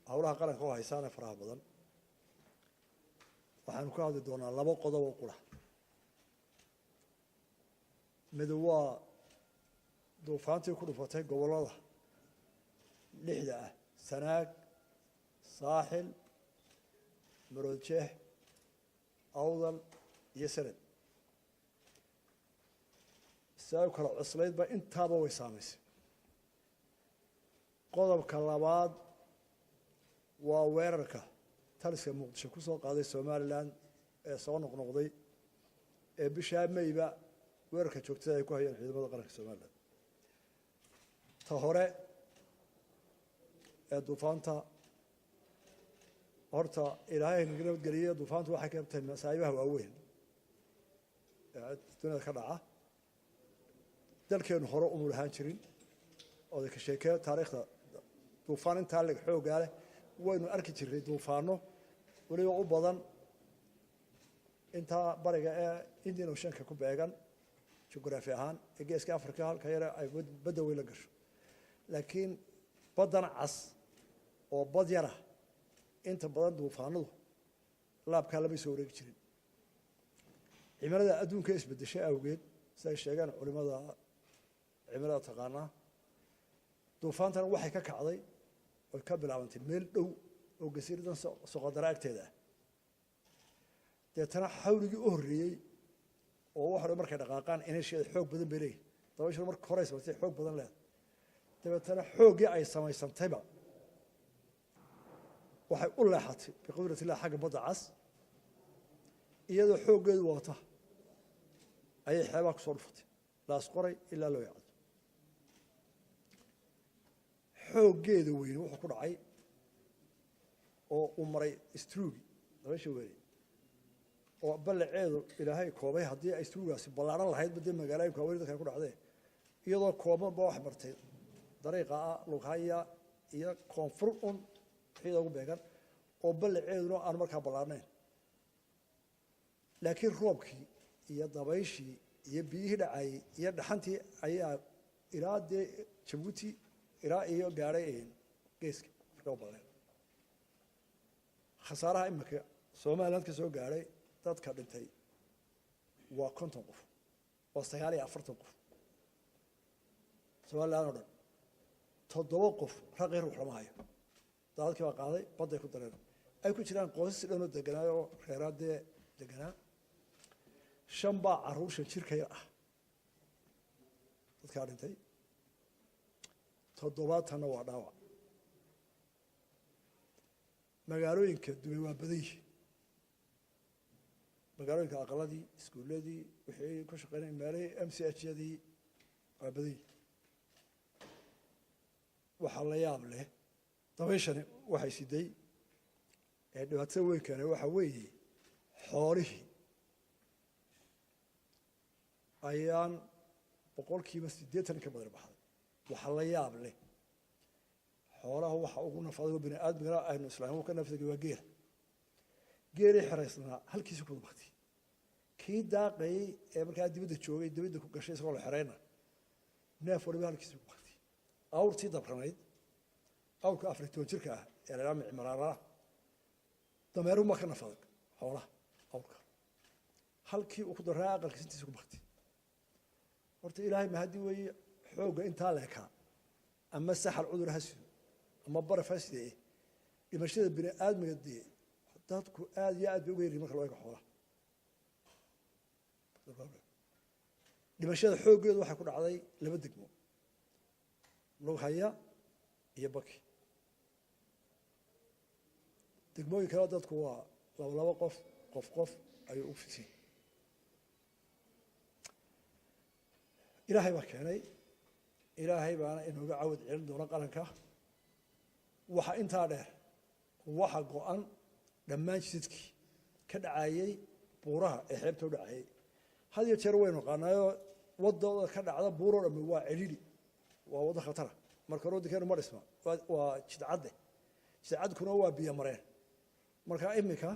howlaha qaranka oo haysaana faraha badan waxaanu ka hadli doonaa laba qodob oo qura mid waa duufaantii ku dhufatay gobollada lixda ah sanaag saaxil maroodjeex awdal iyo sanad sidaa kala cuslaydba intaaba way saamaysay qodobka labaad waa weerarka taliska muqdisho ku soo qaaday somalilan ee soo noqnoqday ee bishaa mayba weerarka joogtada ay ku hayeen ciidamada qaranka somalilan ta hore ee duufaanta horta ilaahay naga nabadgeliye duufaantu waxay keentay masaa'ibaha waaweyn ee dunida ka dhaca dalkeenu hore uma lahaan jirin oo ka sheekee taariikhda duufaan intaa leg xoogaa leh waynu arki jirnay duufaano weliba u badan intaa bariga ee indian oceanka ku beegan jugraafi ahaan ee geeska africa halka yare ay badda weyn la gasho laakiin baddan cas oo bad yara inta badan duufaanadu laabkaa lama soo wareegi jirin cimilada adduunka isbedeshay awgeed siday sheegaan culimada cimilada taqaanaa duufaantan waxay ka kacday oy ka bilaabantay meel dhow oo gasiiradan soqodara agteeda ah deetana xawligii u horreeyey oo wax hore markay dhaqaaqaan ineesheeda xoog badan bay leeyihin dabayshu marka hore samaysay xoog badan leeda dabeetana xooggii ay samaysantayba waxay u leexatay biqudrat illah xagga badda cas iyadoo xooggeedu wata ayay xeebaha ku soo dhufatay laasqoray ilaa loo yacdo xooggeeda weyne wuxuu ku dhacay oo uu maray struugi dabaysha weynay oo ballaceedu ilaahay koobay haddii ay struugaasi ballaaran lahaydba dee magaalooyinka waaweyn dadka ay ku dhacdee iyadoo koobanba wax martay dariiqa ah lughaya iyo koonfur un wixii ugu beegan oo ballaceeduna aan markaa ballaarnayn laakiin roobkii iyo dabayshii iyo biyihii dhacayey iyo dhaxantii ayaa ilaa dee jabuuti ilaa iyo gaadhay geeska marka u badeen khasaaraha iminka somaliland ka soo gaadhay dadka dhintay waa 50 qof waa 49 qof somaliland oo dhan 7 qof raqi ruux lama hayo dadkii waa qaaday badday ku dareen ay ku jiraan qoysas dhanoo deganaa oo reeraadee deganaa 5 baa caruusha jirkay ah dadka dhintay 7 waa dhaawac magaalooyinka dumay waa badan yihiin magaalooyinka aqaladii iskuuladii wixii ku shaqeynay meelihii MCH-yadii waa badan yihiin waxaa la yaab leh dabayshani waxay siday ee dhibaatada weyn keenay waxa weeye xoolihii ayaan 80% ka badan baxday waxa la yaab leh xoolaha waxa ugu nafado bini aadmiga aynu islaamku ka nafsiga waa geeri xiraysna halkiisa ku baxtay kii daaqay ee markaa dibadda joogay dibadda ku gashay isagoo la xirayna neef waliba halkiisa ku baxtay awrtii dabranayd awrka Afrika jirka ah ee la micmaraara dameeru ma ka nafaday xoolaha awrka halkii uu ku daraa aqalkiisa ku baxtay horta ilaahay ma hadii way xooga inta leeka ama saxal cudur hasiyo ama baraf hasiyo dhimashada bini aadmiga dii dadku aad iyo aad ugu yeerin marka loo eego xoolaha dhimashada xooggeedu waxay ku dhacday 2 degmo lughaya iyo baki degmooyin kale dadku waa laba qof ayuu u fitay ilaahay baa keenay ilaahay baana inooga cawd celin doona qaranka waxa intaa dheer waxa go'an dhammaan jidkii ka dhacayay buuraha ee xeebta u dhacayay had iyo jeer waynu qaanayo wadada ka dhacda buuro dhammi waa celili waa wada khatar marka roodikeenu ma dhisma waa jidcadkuna waa biyo mareen marka imika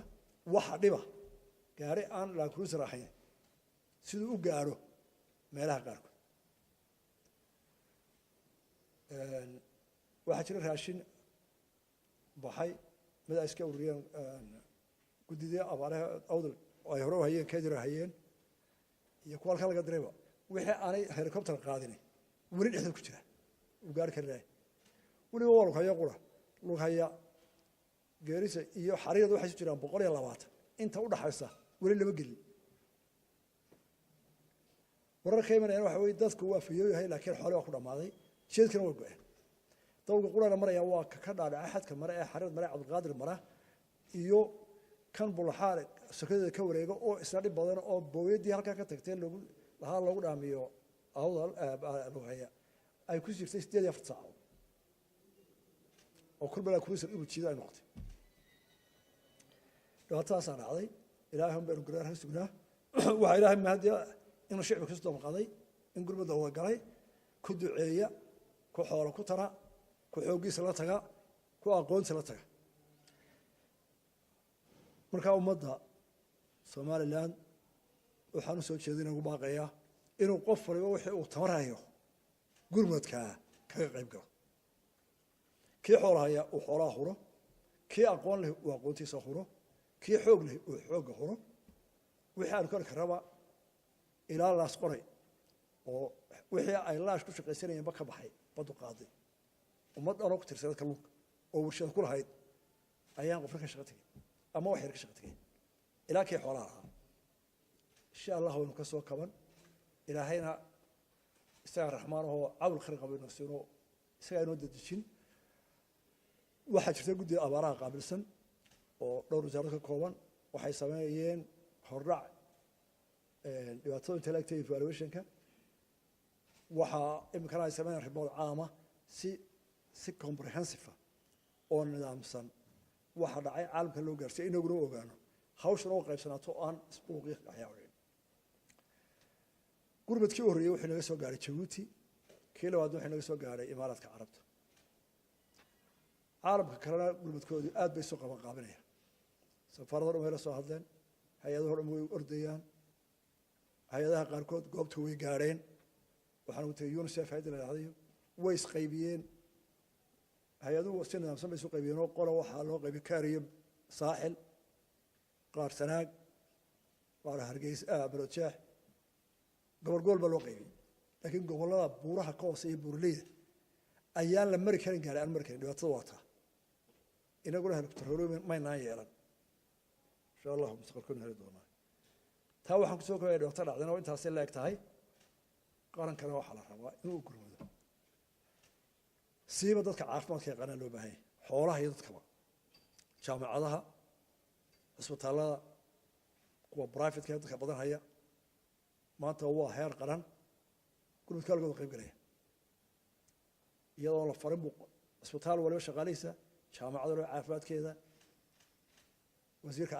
waxa dhiba gaari aan la cruiser ahayn sidoo u gaaro meelaha qaarkood waxa jira raashin baxay mid ay iska ururiyeen guddidii abaaraha awdal oo ay hore u hayeen kaydira hayeen iyo kuwa halka laga dirayba wixii aanay helicopter qaadin weli dhexda ku jira uu gaari karaa weliba waa lugaya qura lugaya geerisa iyo xariiradu waxay jiraan 120 inta u dhaxaysa weli lama gelin warar qiimeeyay waxa way dadku waa fiyoyahay laakiin xoolo waa ku dhamaaday jeedkana waa go'ay dawga qurana maraya waa ka dhaadhay axadka mara ee xariir mara Cabdulqaadir mara iyo kan bulaxaar sakada ka wareego oo isla dhib badan oo booyadii halka ka tagtay lagu dhaamiyo awdal lugaya ay ku jirtay 8 saacadood oo kulbala ku soo u jiiday noqotay dhawataas dhacday ilaahay baan garaar hasugnaa waxa ilaahay mahadiya inuu shacabka ka soo qaaday in gurmada uu galay ku duceeya ku xoolo ku tara ku xoogiisa la taga ku aqoonsi la taga marka ummadda Soomaaliland waxaan soo jeedinaa ugu baaqaya inuu qof waliba wixii uu tamarayo gurmadka kaga qayb galo kii xoolahaya uu xoolaha huro kii aqoon leh uu aqoontiisa huro kii xoog leh uu xooga huro wixii aan kor karaba ilaa laas qoray oo wixii ay laash ku shaqaysanayeen ba ka baxay badu qaaday ummad aan ku tirsan kalluunka oo warshad ku lahayd ayaan qofka ka shaqatay ama wax yar ka shaqatay ilaa kii xoolaha insha Allah wuu ka soo kaban ilaahayna isaga raxmaanahu cawl khayr qabino sino isaga inoo dadjin waxa jirta guddi abaaraha qaabilsan oo dhowr wasaarad ka kooban waxay sameeyeen hordhac dhibaatada intellectual evaluation-ka waxa imkana ay sameeyeen report caama si comprehensive oo nidaamsan waxa dhacay caalamka loo gaarsiiyay inaguna ogaano hawshan oo qaybsanaato aan isbuuqii waxyaabo gurmadkii horreeyay wuxuu naga soo gaaray Djibouti kii labaad wuxuu naga soo gaaray Imaaraadka Carabta caalamka kalena gurmadkoodu aad bay soo qaban qaabanayaan safarada way la soo hadleen hay'adaha hore way ordayaan hay'adaha qaarkood goobta way gaareen waxaan u tagay UNICEF hay'adda la yiraahdo way isqaybiyeen hay'aduhu si nidaamsan bay soo qaybiyeen oo qolo waxa loo qaybiyay kaariyo saaxil qaar sanaag qaar hargeysa barojaax gobol ba loo qaybiyay laakiin gobolada buuraha ka hooseeya buurleyda ayaan la mari karin gaar aan markay dhibaatada wata inaguna helicopter ma inaan yeelan insha Allah mustaqbalkuna heli doonaa taa waxaan ku soo koobayay dhibaatada dhacdana oo intaas la eg tahay qarankana waxa la rabaa inuu gurmado siiba dadka caafimaadka yaqaan loo baahan xoolaha iyo dadkaba jaamacadaha isbitaalada kuwa private-ka dadka badan haya maanta waa heer qaran gurmadka laga qayb galaya iyadoo la farin isbitaal waliba shaqaaleysa jaamacadda caafimaadkeeda wasiirka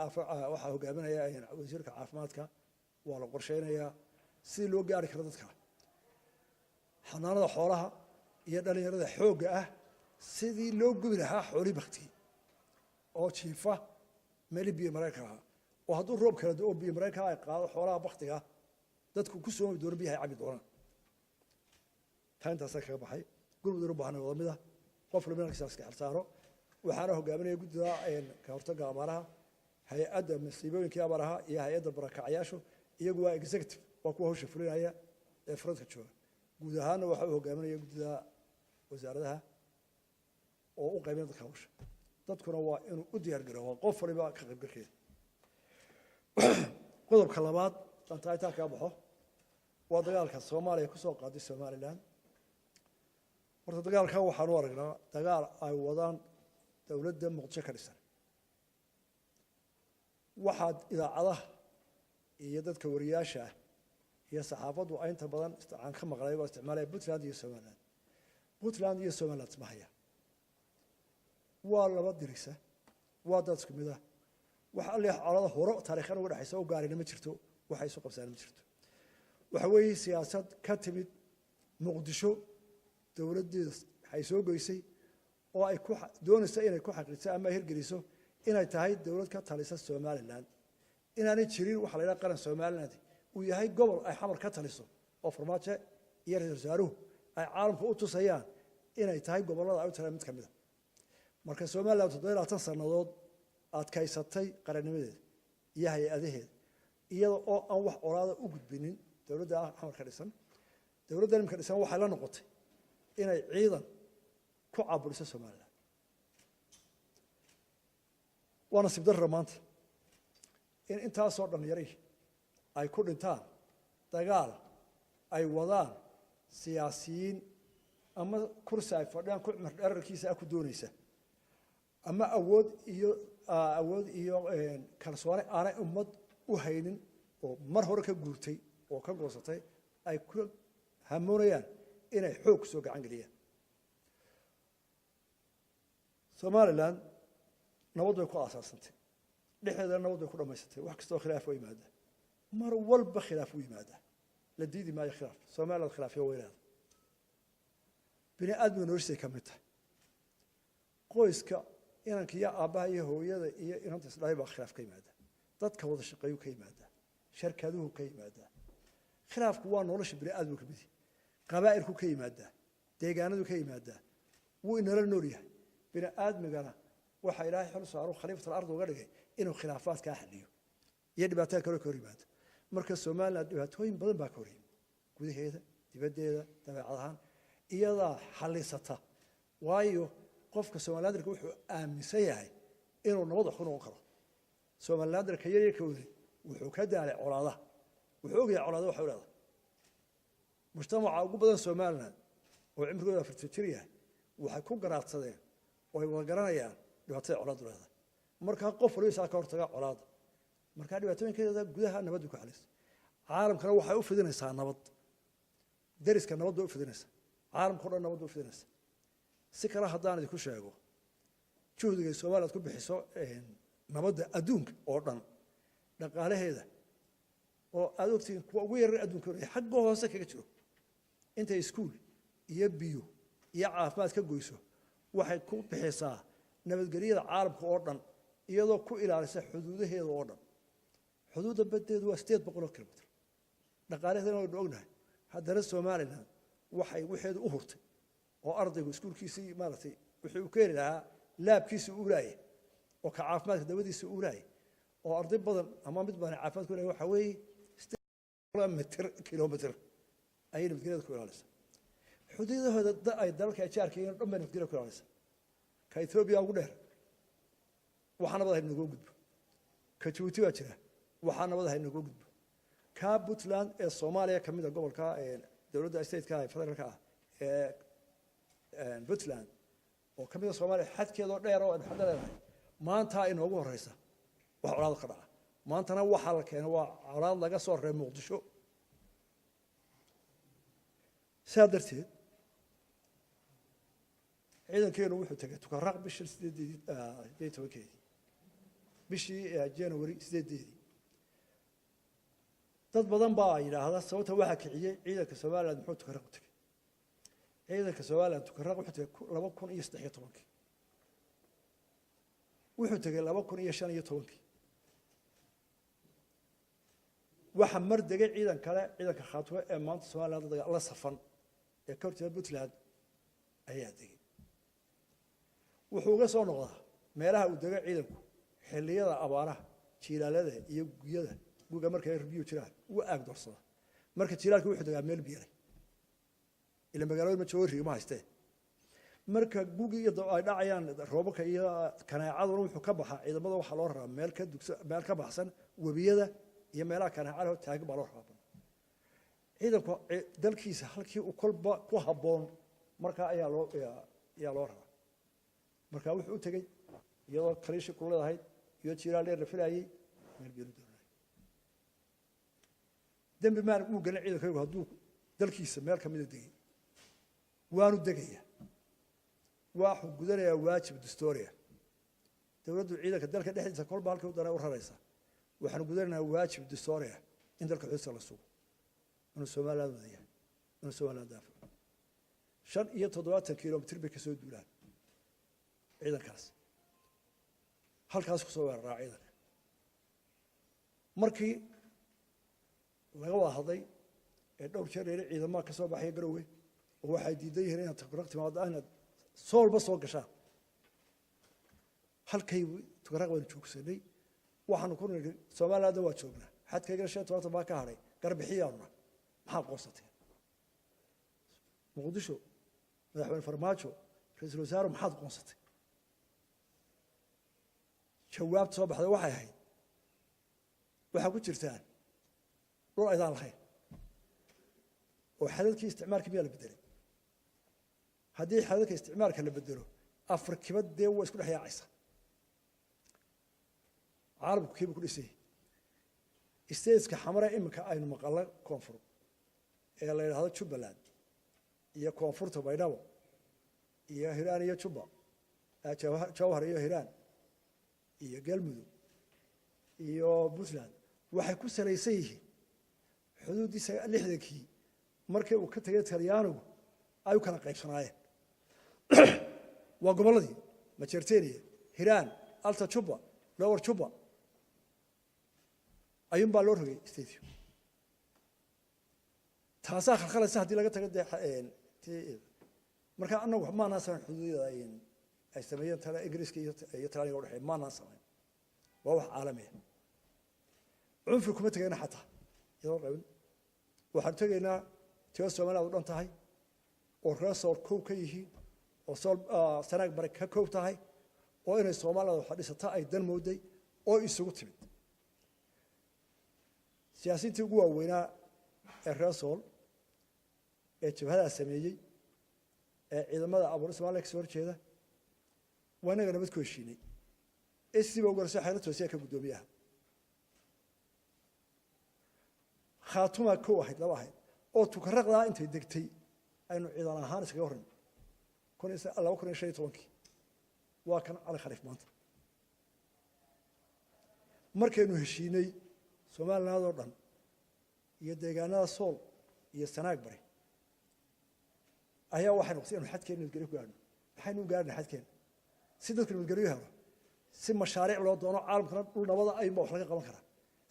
waxa hogaaminaya wasiirka caafimaadka waa la qorsheynayaa si loo gaari karo dadka xanaanada xoolaha iyo dhalinyarada xooga ah sidii loo gubi lahaa xooli bakti oo jiifa meel biyo Mareykanka oo hadduu roob kala oo biyo Mareykanka ay qaado xoolaha baktiga dadku ku soo door biyaha cabi doonaan taantaas ka baxay gurmud u baahan oo midda qof la meelkiisa iska xilsaaro waxaana hogaaminaya guddida ka hortagga abaaraha hay'adda masiibooyinka abaaraha iyo hay'adda barakacayaashu iyagu waa executive waa kuwa hawsha fulinaya ee faradka jooga guud ahaan waxa uu hogaaminaya guddida wasaaradaha oo u qaybin dadka hawsha dadkuna waa inuu u diyaar garoobo qof waliba ka qayb galkeeda qodobka labaad tantaayta ka baxo waa dagaalka Soomaaliya ku soo qaaday Somaliland horta dagaalka waxaan u aragnaa dagaal ay wadaan dawladda Muqdisho ka dhisan waxaad idaacadaha iyo dadka wariyaasha iyo saxaafadu ay inta badan aan ka maqlay oo isticmaalay Puntland iyo Somaliland mahaya waa laba dirisa waa dad isku mid ah waxa la xaalada hore taariikhan uga dhaxaysa oo gaarina ma jirto waxay soo qabsaan ma jirto waxa weeye siyaasad ka timid Muqdisho dawladdeeda ay soo goysay oo ay ku doonaysaa inay ku xaqiijiso ama hirgeliso inay tahay dawlad ka talisa Somaliland inaanay jirin waxa la yiraahdo qaran Somaliland uu yahay gobol ay xamar ka taliso oo farmaajo iyo ra'iisul wasaaruhu ay caalamka u tusayaan inay tahay gobolada ay u tahay mid kamid ah marka Soomaaliya 7 sanadood adkaysatay qarannimadeeda iyo hay'adaheeda iyada oo aan wax oraada u gudbinin dawladda xamarka dhisan dawladda imka dhisan waxa la noqotay inay ciidan ku caburiso Soomaaliya wana sibdar maanta in intaas oo dhan yaray ay ku dhintaan dagaal ay wadaan siyaasiyiin ama kursi ay fadhiyaan ku cimar dherarkiisa ku doonaysa ama awood iyo kalsooni aanay ummad u haynin oo mar hore ka guurtay oo ka goosatay ay ku hamoonayaan inay xoog soo gacan galiyaan Somaliland nabad way ku asaasantay dhexdeeda nabad way ku dhamaysatay wax kasta oo khilaaf way yimaada mar walba khilaaf way yimaada la diidi maayo khilaaf Somaliland khilaaf iyo weerarada bini aadmi noloshiisa ka mid tahay qoyska inanka iyo aabaha iyo hooyada iyo inanta isdhalay baa khilaaf ka yimaada dadka wada shaqeeyo ka yimaada shirkaduhu ka yimaada khilaafku waa nolosha bini aadmi ka mid qabaa'ilku ka yimaada deegaanadu ka yimaada wuu inala nool yahay bini aadmigana waxa ilaahay xil saaro khaliifada ardayga uga dhigay inuu khilaafaadka xalliyo iyo dhibaatooyin kale ka hor yimaado marka Soomaaliland dhibaatooyin badan baa ka hor yimid gudaheeda dibaddeeda dabeecadahan iyada xalisata waayo qofka Soomaaliland wuxuu aaminsan yahay inuu nabad ku noqon karo Soomaaliland ka yaryar ka wadi wuxuu ka daalay colaadaha wuxuu ogayaa colaadaha waxa uu leeyahay mujtamaca ugu badan Soomaaliland oo cimrigooda 40 jir yahay waxay ku garaadsadeen oo ay wada garanayaan dhibaatada colaadu leedahay marka qof waliba ka hortaga colaada marka dhibaatooyinkeeda gudaha nabad ku xalis caalamkana waxay u fidinaysaa nabad dariska nabad u fidinaysaa caalamka oo dhan nabad u fidinaysaa si kala hadaan idinku sheego juhdiga Soomaaliland ku bixiso nabadda adduunka oo dhan dhaqaalaheeda oo aad ogtiin kuwa ugu yar adduunka xagga hoose kaga jiro inta iskuul iyo biyo iyo caafimaad ka goyso waxay ku bixisaa nabadgelyada caalamka oo dhan iyadoo ku ilaalisa xuduudaheeda oo dhan xuduudda badeedu waa 800 kilomitir dhaqaalaheedana waa ognahay haddana Soomaaliland waxay waxeedu u hurtay oo ardaygu iskuulkiisii maartay wuxuu ka heli lahaa laabkiisa u laayay oo ka caafimaadka dawadiisa u laayay oo arday badan ama mid badan caafimaad ku leeyahay waxa weeye kilomitir ay nabadgelyada ku ilaalisa xuduudahooda ay dalka jaarkayeen dhan nabadgelyada ku ilaalisa ka Ethiopia ugu dheer waxaan nabadahay nagu gudbo ka Djibouti waa jira waxaan nabadahay nagu gudbo ka Puntland ee Soomaaliya kamid ah gobolka dawladda state-ka federaalka ah Puntland oo kamid ah Soomaaliya xadkeeda dheer oo xadda leedahay maanta ay noogu horeysa wax colaad ka dhaca maantana waxa la keenay waa colaad laga soo reeb Muqdisho saadarteed ciidankeenu wuxuu tagay tukaraq bishii 8 bishii January 8 dad badan baa yiraahda sababta waxa kiciyay ciidanka Soomaaliland muxuu tukaraq u tagay ciidanka Soomaaliland tukaraq wuxuu tagay 2013 wuxuu tagay 2015 waxa mar degay ciidan kale ciidanka Khaatwe ee maanta Soomaaliland la safan ee ka hortay Puntland ayaa degay wuxuu uga soo noqdaa meelaha uu degay ciidanku xilliyada abaaraha jiilaalada iyo guyada guga markay review jiraan uu aag dorsada marka jiilaalku wuxuu degaa meel biiray ila magaalada ma joori ma haystee marka gugi iyo ay dhacayaan roobka iyo kanaacadu wuxuu ka baxaa ciidamada waxa loo raraa meel ka baxsan wabiyada iyo meelaha kanaacada taag baa loo raraa ciidanku dalkiisa halkii uu kolba ku haboon marka ayaa loo raraa marka wuxuu u tagay iyadoo kaliishi ku leedahay iyo jiilaal dheer la filayay meel biiru doonay dambi maan uu galay ciidanku hadduu dalkiisa meel ka mid ah degay waanu degaya waxu gudanaya waajib dastuuriya dawladdu ciidanka dalka dhexdiisa kolba halkii u daray u raraysa waxaan gudanaynaa waajib dastuuriya in dalka xuduudda la sugo inuu Soomaaliland wadayaa inuu Soomaaliland daafaco 75 kilomitir bay ka soo duulaan ciidankaas halkaas ku soo weeraraa ciidanka markii laga wada hadlay ee dhowr jeer ciidamada ka soo baxay Garowe oo waxay diiday inay takraq timaado inaad soolba soo gashaan halkay tukaraq waan joogsanay waxaan ku niri Soomaaliland waa joognaa xadkayga 5 baa ka haray garbixiyaana maxaa qoosatay muqdisho madaxweyne farmaajo ra'iisul wasaare maxaad qoonsatay jawaabta soo baxday waxay ahayd waxa ku jirtaan dhul aydan lahayn oo xadalkii isticmaalka biyo la bedelay haddii xadalka isticmaalka la bedelo afar kibadee waa isku dhaxyaacaysa caalamku kiiba ku dhisay isteeska xamara imika aynu maqalay koonfur ee la yiraahdo Jubbaland iyo koonfurta Baydhabo iyo Hiiraan iyo Jubba Jawhar iyo Hiiraan iyo Galmudug iyo Puntland waxay ku salaysan yihiin xuduudiisa 60kii markii uu ka tagay Talyaanigu ay kala qaybsanaayeen waa goboladii Majeerteeniya Hiiraan Alta Jubba Lower Jubba ayun baa loo rogay stadium taasaa khalkhalaysa haddii laga tago marka annagu ma naasan xuduudada ay sameeyeen tala Ingiriiska iyo Talyaaniga u dhaxay ma naasan waa wax caalami ah cunfi kuma tagayna xataa iyadoo qabin waxaan tagaynaa tiyo Soomaaliya u dhan tahay oo raasol koow ka yihiin oo sanaag bare ka koow tahay oo inay Soomaaliya wax dhisata ay dan mooday oo isugu timid siyaasiyiintii ugu waaweynaa ee raasol ee jabhada sameeyay ee ciidamada abuur Soomaaliya ka soo horjeeda waa inaga nabad ku heshiinay isiba ugu rasay xeelad toosiya ka gudoomiyaha khaatuma ku wahayd laba ahayd oo tukaraqda intay degtay aynu ciidan ahaan iskaga horan 2015 waa kan Ali Khaliif maanta markaynu heshiinay Soomaaliland oo dhan iyo deegaanada Sool iyo Sanaag Bari ayaa waxay noqotay inuu xadkeena gari ku gaadho waxaynu gaarnay xadkeena si dadku u gariyo helo si mashaariic loo doono caalamkana dhul nabada ay wax laga qaban karaa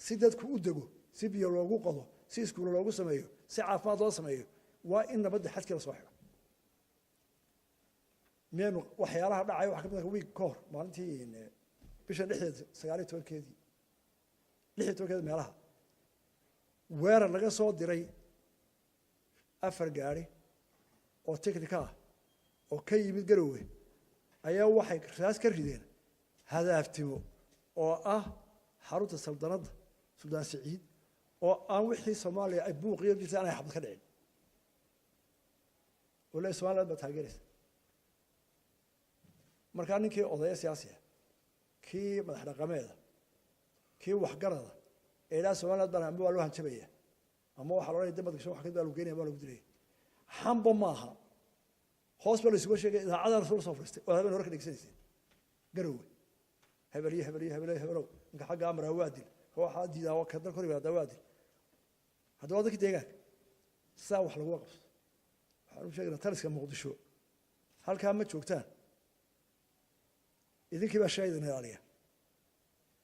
si dadku u dego si biyo loogu qodo si iskuul loogu sameeyo si caafimaad loo sameeyo waa in nabadda xadkeena soo xiro meel waxyaalaha dhacay waxa kamid ah week koor maalintii bisha 19keedii 16keedii meelaha weerar laga soo diray afar gaari oo technical ah oo ka yimid Garowe ayaa waxay raas ka rideen hadaftimo oo ah xarunta saldanada Suldaan Saciid oo aan wixii Soomaaliya ay buuqiyo jirtaan ay xabad ka dhicin wala Soomaaliya ba taageeraysa marka ninkii odaya siyaasi ah kii madax dhaqameeda kii wax garada ee Soomaaliya baan ama loo hanjabaya ama waxa loo leeyahay dadka wax ka daalu geenaya baa lagu dilay xamba maaha hoos baa la isugu sheegay idaacada rasuul soo furistay oo habeen hore ka dhigsanaysa Garowe hebel inka xagga amra waadil waxa diidaa waa ka dal koriga dawaadil hadda wadada deegaanka saa wax lagu qabso waxaan u sheegnaa taliska Muqdisho halka ma joogtaan idinkii baa shaydan ilaaliya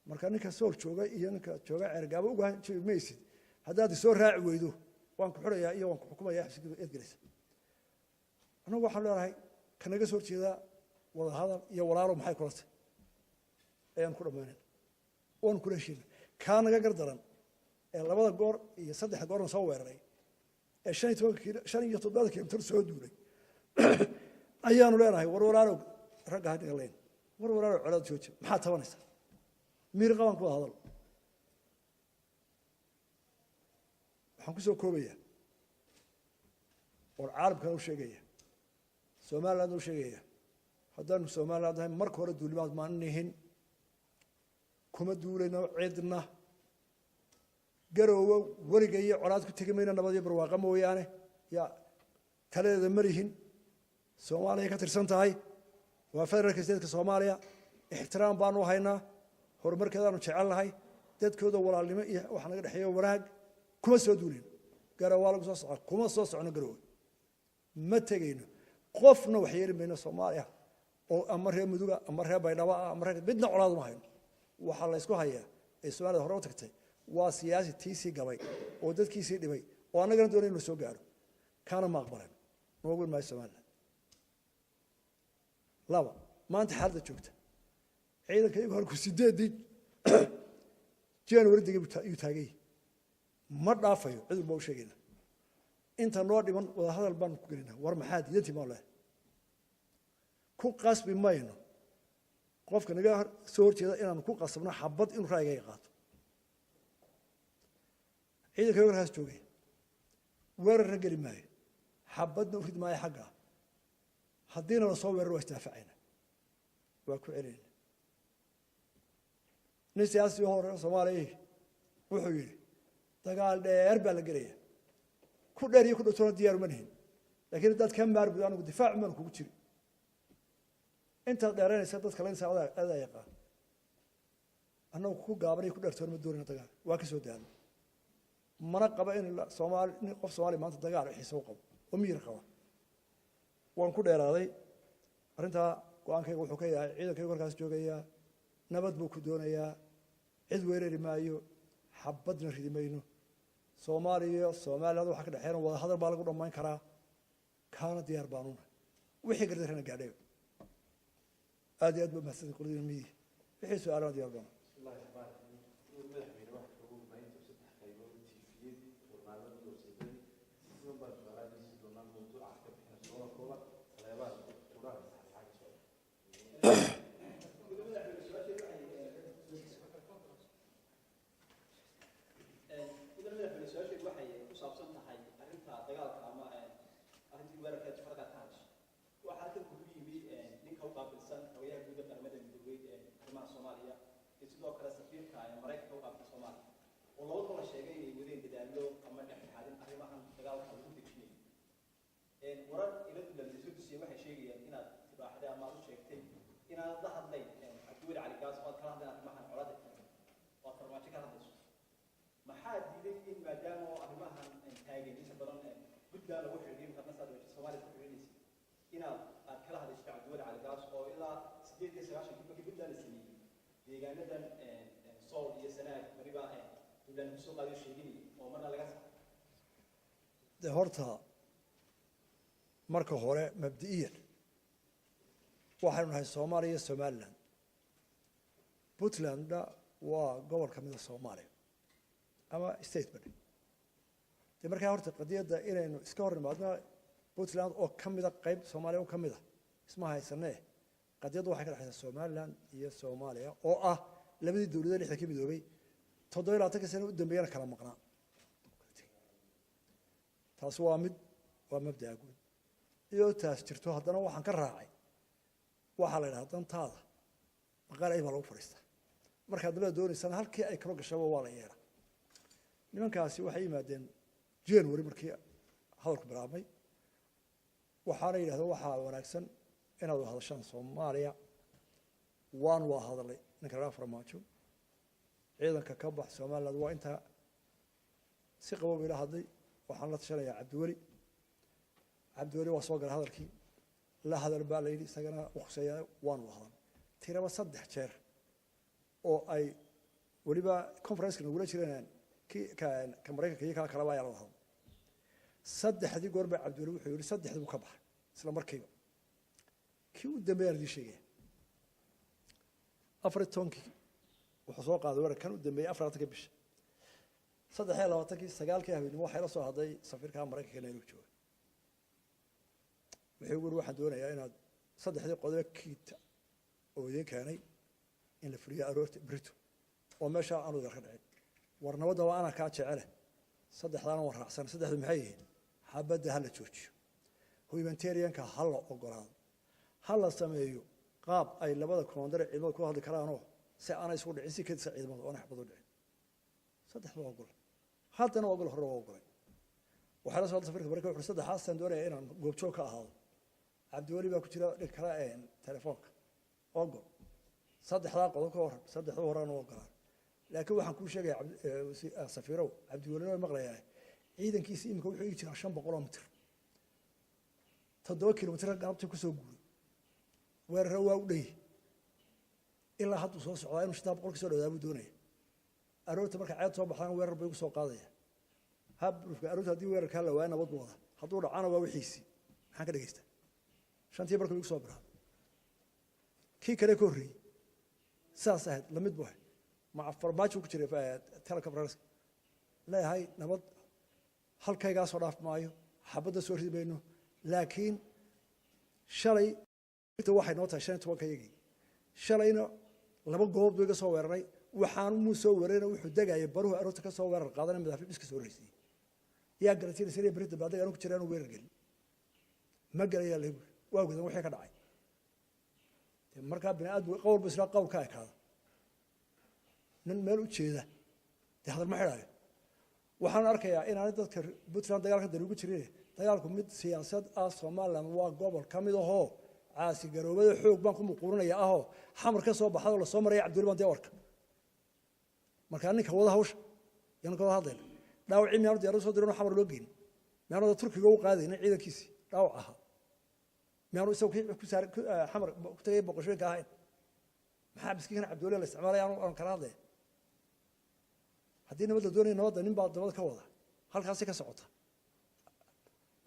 marka ninka soo jooga iyo ninka jooga cergaabo uga jimaysid haddaad soo raaci weydo waan ku xurayaa iyo waan ku xukumayaa xabsiga eedgelis anagu waxaan leeyahay kanaga soo jeeda wada hadal iyo walaalo maxay kula tahay ayaan ku dhamaanay oon kula heshiin kaanaga gardaran ee labada goor iyo saddex goor soo weeraray ee 15 kilomitir soo duulay ayaanu leenahay war walaalo ragga hadda leen war walaalo colaad jooji maxaa tabanaysa miir qaban ku hadal waxaan ku soo koobaya war caalamka uu sheegaya Soomaaliland uu sheegaya haddaan Soomaaliland ahay marka hore duulimaad ma ahayn kuma duulayno cidna Garowe wariga iyo colaad ku tagayna nabadii barwaaqo mooyaane ya taladeeda marihin Soomaaliya ka tirsan tahay waa federaalka steedka Soomaaliya ixtiraam baanu haynaa horumarkeedanu jecelnahay dadkooda walaalnimo iyo wax naga dhaxeeyo wanaag kuma soo duulin Garowe lagu soo socdo kuma soo socno Garowe ma tagayno qofna wax yeerin Soomaaliya oo ama reer Muduga ama reer Baydhabo ama reer midna colaad ma hayno waxa la isku hayaa ee Soomaaliya hore u tagtay waa siyaasi tiisi gabay oo dadkiisii dhibay oo anagana doonayno soo gaaro kana ma aqbalan noogu ma Soomaaliland laba maanta xaalada joogta ciidanka iyagu halku 8 January degay uu taagay ma dhaafayo cid walba u sheegayna inta noo dhiman wada hadal baan ku gelina war maxaa diidantii ma leh ku qasbi mayno qofka naga soo horjeeda inaan ku qasbno xabad inuu raayga qaato ciidanka warkaas joogay weerar geli maayo xabadna u rid maayo xagga haddiina la soo weeraro waa istaafacayna waa ku celin nin siyaasi hore Soomaaliya wuxuu yiri dagaal dheer baa la gelaya ku dheer iyo ku dhowtoona diyaar uma nihin laakiin dad ka maarbu anigu difaac ma ku jiro inta dheeranaysa dadka la saacada aad ay yaqaan annagu ku gaabanay ku dheertoona ma doonina dagaal waa ka soo daalo mana qaba in Soomaali qof Soomaali maanta dagaal xiiso qabo oo miir qaba waan ku dheeraaday arinta go'aankayga wuxuu ka yahay ciidankayga warkaas joogaya nabad buu ku doonayaa cid weerari maayo xabadna ridi mayno Soomaaliland waxa ka dhaxeeyna wada hadal baa lagu dhamaan karaa kaana diyaar baanuna wixii gardarana gaadhay aad iyo aad baa mahadsan qolada mii wixii su'aalaha diyaar baan sidoo kale safiirka ay Mareykanka u qabtay Soomaaliya oo loo kala sheegay inay wadeen dadaalo ama dhexdhexaadin arrimahan dagaalka lagu dejiyay warar ila dulanayso dusiyay waxay sheegayaan inaad tibaaxda ama u sheegtay inaad la hadlay Cabdi Cali Gaas oo kala hadlay arrimahan colaadda oo farmaajo ka hadlayso maxaa diiday in maadaama arrimahan taagan inta badan gudbaa lagu xiriirin karna Soomaaliya ku xiriirinaysa inaad kala hadlayso Cabdi Cali Gaas oo ilaa 8 markii gudbaa la sameeyay deegaanadan sool iyo sanaag mariba dulan ku soo qaadiyo sheegay oo marna laga de horta marka hore mabdi'iyan waxaanu nahay Soomaaliya iyo Somaliland Puntland waa gobol ka mid ah Soomaaliya ama state bari de markaa horta qadiyada inaynu iska hor imaadno Puntland oo ka mid ah qayb Soomaaliya oo ka mid ah isma haysanee qadiyadu waxay ka dhaxaysaa Somaliland iyo Soomaaliya oo ah labadii dawladood lixda ka midoobay 27 sano u dambeeyana kala maqnaa taas waa mabda'a guud iyo taas jirto haddana waxaan ka raacay waxa la yiraahdaa dantaada maqaal ay lagu fariistaa marka dawladda doonaysan halkii ay kala gasho waa la yeeraa nimankaasi waxay yimaadeen January markii hadalku bilaabmay waxaana yiraahdeen waxa wanaagsan inaad hadashaan Soomaaliya waan waa hadalay ninka la farmaajo ciidanka ka bax Soomaaliland waa inta si qabow ila hadlay waxaan la tashanayaa Cabdi Wali waa soo galay hadalkii la hadal baa la yiri isagana uqsaya waan waa hadal tiraba 3 jeer oo ay waliba conference nagula jireen ka Mareykanka iyo kala waa yar hadal saddexdii goor baa Cabdi Wali wuxuu yiri saddexdii uu ka baxay isla markiiba kii u dambeeyay sheegay afritonkii wuxuu soo qaaday warkan u dambeeyay 4 bish 23 habeenimo waxay la soo haday safiirka Mareykanka Nairobi jooga wuxuu yiri waxaan doonayaa inaad saddexdii qodob kiita oo idin keenay in la furiyo aroorta Brito oo meesha aanu ka dhacay warnabada waa ana ka jecel saddexdaan war raacsan saddexdu maxay yihiin xabada hal joojiyo humanitarianka hal ogolaado hal sameeyo qaab ay labada koondar ciidamada ku hadli karaan oo si aan isku dhicin si kadib ciidamada oo xabado dhicin saddexdu ogol haddana ogol hore ogol waxa la soo safarka baraka wuxuu saddexaas san doonaya inaan goobjoog ka ahaado Cabdi Wali baa ku jira dhig kala telefoonka ogol saddexda qodob ka hor saddexda horaan ogolaan laakiin waxaan ku sheegay safiirow Cabdi Wali oo maqlayaa ciidankiisa imika wuxuu jiraa 500 mitir 7 kilomitir gaabta ku soo guuray weerar waa u dhay ilaa hadda soo socdaa inuu shitaab qolka soo dhawaado doonaya aroorta marka caad soo baxaan weerar bay ku soo qaadaya habruufka aroorta hadii weerar ka la waana nabad wada hadduu dhacana waa wixiisi maxaan ka dhageystaa shantii markuu soo biraa kii kale ka horreeyay ساسه لمد بوه مع فرماجو كجري في تلكبرس لا هاي نبض هل كيغا سو داف مايو حبده سو ريبينو لكن شلي inta waxay noo tahay 15 shalayna laba goob bay ka soo weeraray waxaan mu soo weeraray wuxuu dagayay baruhu aroorta ka soo weerar qaadanay madaxweyne iska soo reysay yaa garantiin sariir barid baad ay ku jiraan weerar gal ma galaya leeyahay waa gudan wixii ka dhacay marka binaadmu qowl bisla qowl ka kaada nin meel u jeeda hadal ma xiraayo waxaan arkayaa in aan dadka Puntland dagaalka daruugu jiray dagaalku mid siyaasad ah Soomaaliland waa gobol kamid ah عاسي قروبه xoog baan ku muquurinaya aho xamar ka soo baxay oo la soo maray Cabdulrahman Deewarka marka ninka wada hawsh yan ka hadleen dhaawacii meel diyaar soo direen xamar loo geeyay meelada Turkiga uu qaaday ciidankiisi dhaawac aha meel isoo ku saar xamar ku tagay boqoshooyinka ahayn maxaa biskiina Cabdulrahman la isticmaalay aan kala hadlay hadii nabad la doonay nabad nin baa dabada ka wada halkaas ka socota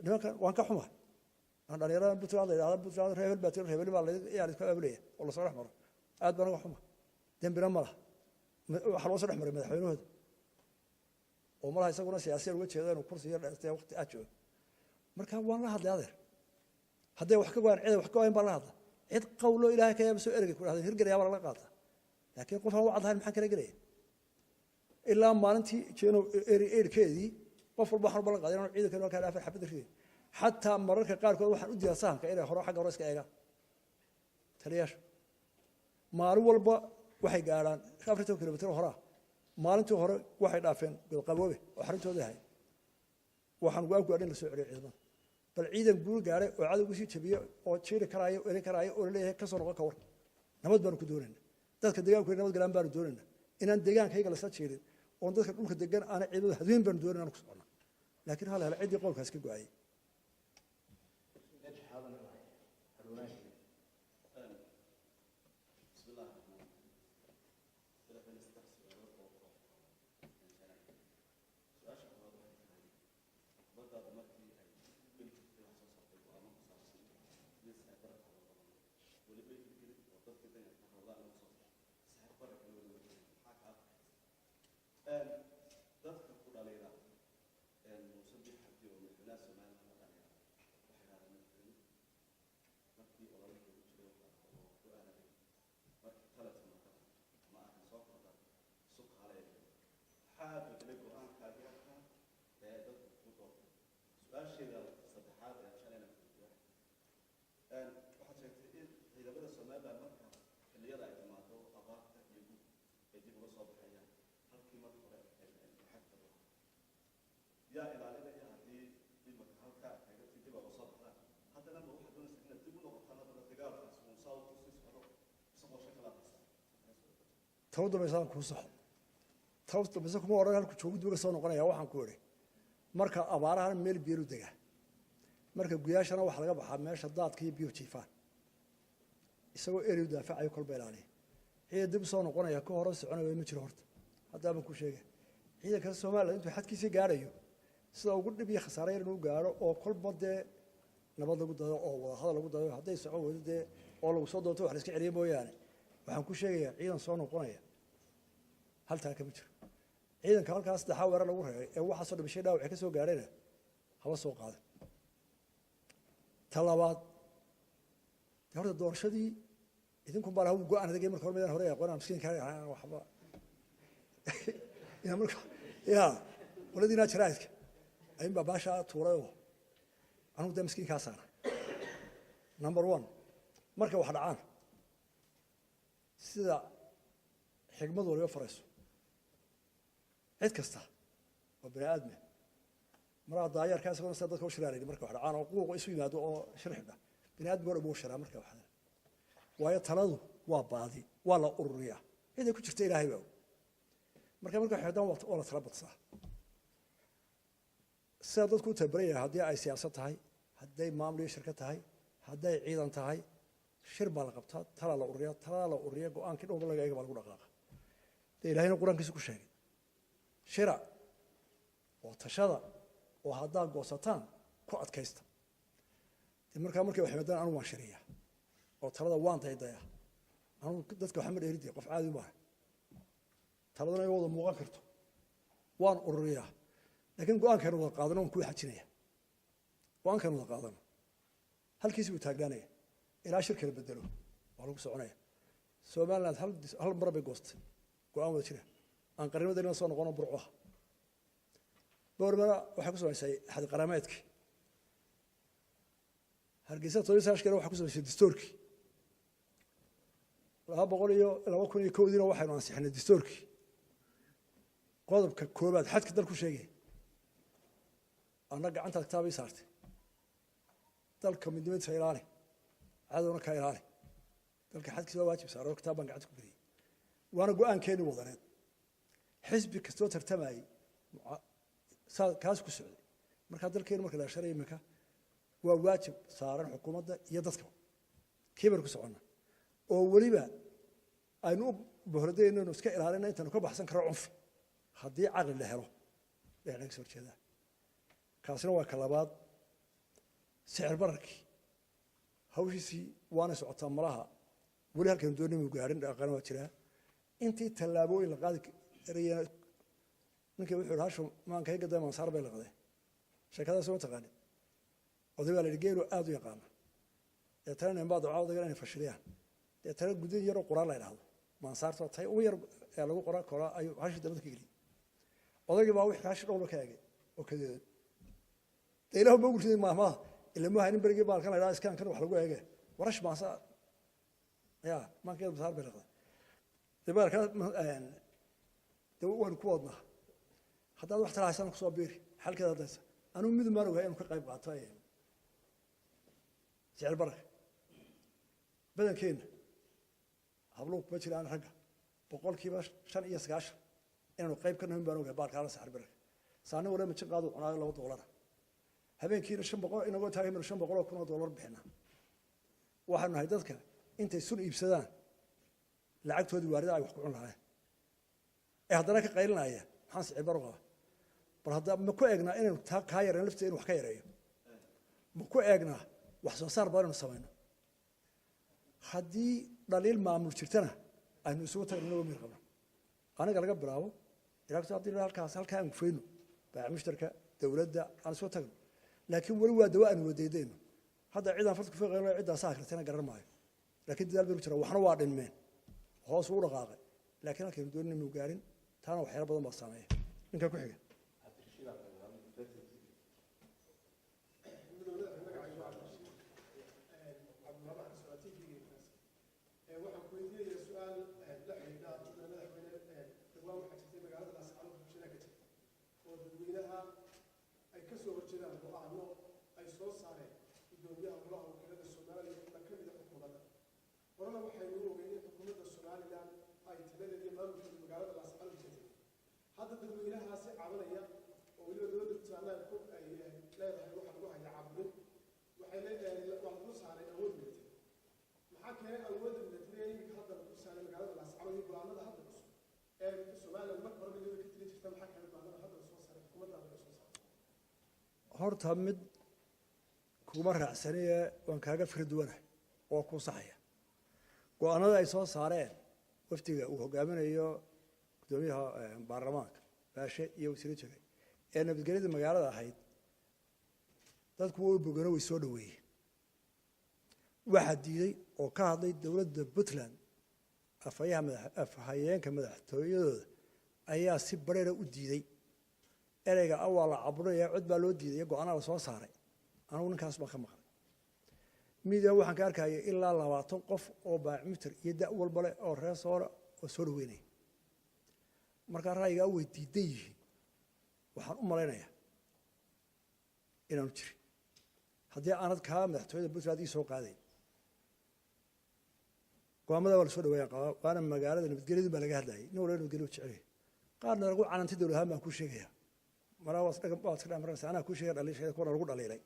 nimanka waan ka xumaa أنا أرى بتراضي هذا بتراضي رهيب البتر رهيب اللي بالله يعني كأبليه والله صراحة مرة عاد بنا وحمة دم بنا مرة حلوة صراحة مرة مدحونه هذا ومرة يسوون سياسية وجه هذا وكرسي وقت أجوا مركب والله هذا وحكوا عن عيد وحكوا عن بالله هذا عيد قوله إلهي كيا بسوء إرجع كل هذا هرجع يا والله قاطع لكن قف هو وعد هالمحن كلا جريه إلا ما أنتي كانوا كذي قف البحر بالله قاطع عيد كانوا كلا في حبة فيه حتى مررك قاركود waxaan u diyaarsan ka inay hore xagga hore iska eega taliyash maalin walba waxay gaaraan 40 kilomitir hore maalintii hore waxay dhaafeen bilqaboobe oo xarintooda ahay waxaan ugu gaadhin la soo celiyo ciidan bal ciidan guul gaaray oo cadawgu si jabiyo oo jeeri karaayo oo leeyahay ka soo noqon ka war nabad baan ku doonaynaa dadka deegaanku nabad galaan baan doonaynaa inaan deegaankayga la soo jeedin oo dadka dhulka degan aan ciidamada hadween baan doonaynaa ku socnaa laakiin hal ciidii qolkaas ka go'ay tawada meeshaan ku sax tawada meeshaan kuma oran halku joogid uga soo noqonaya waxaan ku wari marka abaaraha meel biyo daga marka guyaashana wax laga baxaa meesha daadka iyo biyo jiifaan isagoo eriyo daafacayo kolba ilaaliye ciidan dib soo noqonaya ka hor soconaya ma jiro horta hadda baan ku sheegay ciidanka Soomaaliya intuu xadkiisa gaarayo sida ugu dhib iyo khasaare inuu gaaro oo kolba de nabad lagu dado oo wada hadal lagu dado haday socon wada oo lagu soo doonto wax la iska celiyo mooyaane waxaan ku sheegayaa ciidan soo noqonaya haltaa ka jiro ciidanka halkaas dhaxa weerar lagu reeyay ee waxa soo dhimashay dhaawac ka soo gaarayna haba soo qaadan talabaad horta doorashadii idinku baa lagu go'aan adag markii hore midaan hore aqoon miskiinka waxba ina marka waladina jiraayska ayin baa baasha tuurayo anu da miskiinka saara number 1 marka wax dhacaan sida xigmad waliba farayso cid kasta oo bini'aadmi maraa daayarkaas oo dadka u shiraaray marka wax dhacaan oo quuq isu yimaado oo shirxda bini'aadmi wala buu shiraa marka wax waayo taladu waa baadi waa la ururiya cid ku jirta Ilaahay baa marka xidhan wala tala badsaa sida dadku tabaraya hadii ay siyaasad tahay haday maamul shirkad tahay haday ciidan tahay shir baa la qabtaa tala la ururiya go'aankii dhowr laga eega lagu dhaqaaqa Ilaahayna quraankiisa ku sheegay shira oo tashada oo hadaa goosataan ku adkaysta marka waxay wadaan anu waan shiriya oo talada waan dayday أنا dadka waxa ma dheeridii qof caadi ma aha taladana ay wada muuqan karto waan ururiyaa laakiin go'aankan wada qaadano ku xajinaya go'aankan wada qaadano halkiis uu taagnaanaya ilaa shirka la bedelo waa lagu soconaya Soomaaliland hal mar bay goostay go'aan wada jira aan qarnimadana soo noqono burco boormara waxa ku soo xad qarameedki hargeysa tooysaashkana waxa ku soo dastuurki 200 waxaynu ansixinay dastuurki qodobka koobaad xadka dalku sheegay annaga gacanta kitaabay saartay dalka midnimada ilaali cadawna ka ilaali dalka xadkiisa waajib saaro kitaaban gacanta ku geliyay waana go'aankeeni wadaneed xisbi kastoo tartamay kaas ku socday marka dalkeena marka la sharay imika waa waajib saaran xukuumadda iyo dadka kiibar ku socona oo waliba aynu bohradeenno iska ilaalina intaanu ka baxsan karo cunf haddii caqli la helo dheerayn soo jeeda kaasina waa kalabaad sicir bararki hawshiisii waana socotaa malaha wali halkan doonimo gaarin dhaqan waa jira intii tallaabooyin la qaadi karayay ninkii wuxuu raasho maan ka gaday man saar bay laqday shakada soo taqaan odayga la dhigeeyo aad u yaqaan ee tan in baad cawda inay fashiliyaan ee tan gudin yar oo quraan la yiraahdo man saarto tay u yar ee lagu qoraa kala ay hashi dabada ka geli odayga baa wixii hashi dhowr ka eegay oo kadeed deelaha ma gurtay maama ila ma hayn barigi baalkan la yiraahdo iskaan kan wax lagu eegay warash maasa ya man ka saar bay laqday debarka waan ku wadnaa haddaad wax talaasan ku soo biiri halkeeda dadaysa anu mid ma ogahay inuu ka qayb qaato sicir bararka badankeena habluhu kuma jiraan ragga boqolkiiba 95 inuu qayb ka nahin baan ogahay baalka la sicir bararka saana wala ma jinqaadu cunaayo $2 habeenkiina 500 inagoo taagay $500 bixina waxaan nahay dadka intay sun iibsadaan lacagtoodii waarida ay wax ku cun lahaayeen ee haddana ka qaylinaya maxaan sicir bararka bal hadda ma ku eegnaa inaynu taa ka yareen lafteena wax ka yareeyo ma ku eegnaa wax soo saar badan sameeyno haddii dhaliil maamul jirtana aynu isugu tagno oo mirqabno aniga laga bilaabo ilaagto haddii halkaan ku feyno baa mushtarka dawladda aan soo tagno laakiin wali waa dawaa aan wadeedayno hadda ciidan farta ku fiiqayno ciidan saakirtana garan maayo laakiin dadaal bay jira waxna waa dhinmeen hoos u dhaqaaqay laakiin halkaan doonayno gaarin taana waxyaalo badan baa saameeyay ninka ku xiga horta mid kuma raacsanaya waan kaaga firduwana oo ku saxaya go'aanada ay soo saareen waftiga uu hogaaminayo gudoomiyaha baarlamaanka baashe iyo wasiir jiray ee nabadgelyada magaalada ahayd dadku way bogano way soo dhaweeyeen waxa diiday oo ka hadlay dawladda Puntland afhayeenka madaxtooyadooda ayaa si bareera u diiday ereyga awal caburaya cid baa loo diiday go'aanada la soo saaray anigu ninkaas baa ka maqan miidiya waxaan ka arkayay ilaa 20 qof oo baacimeter iyo da walba leh oo reesoora oo soo dhaweynay marka ra'yiga way diiday yihiin waxaan u maleynayaa inaan jiri haddii aanad ka madaxtooyada Puntland ii soo qaaday go'aamada wala soo dhaweeyay qaana magaalada nabadgelyada baa laga hadlayay nin wala nabadgelyo jecel qaarna lagu canantay dawladaha baan ku sheegaya maraa was dhagan baad ka maraysaa ana ku sheegay dhaliishay kuna lagu dhaliilay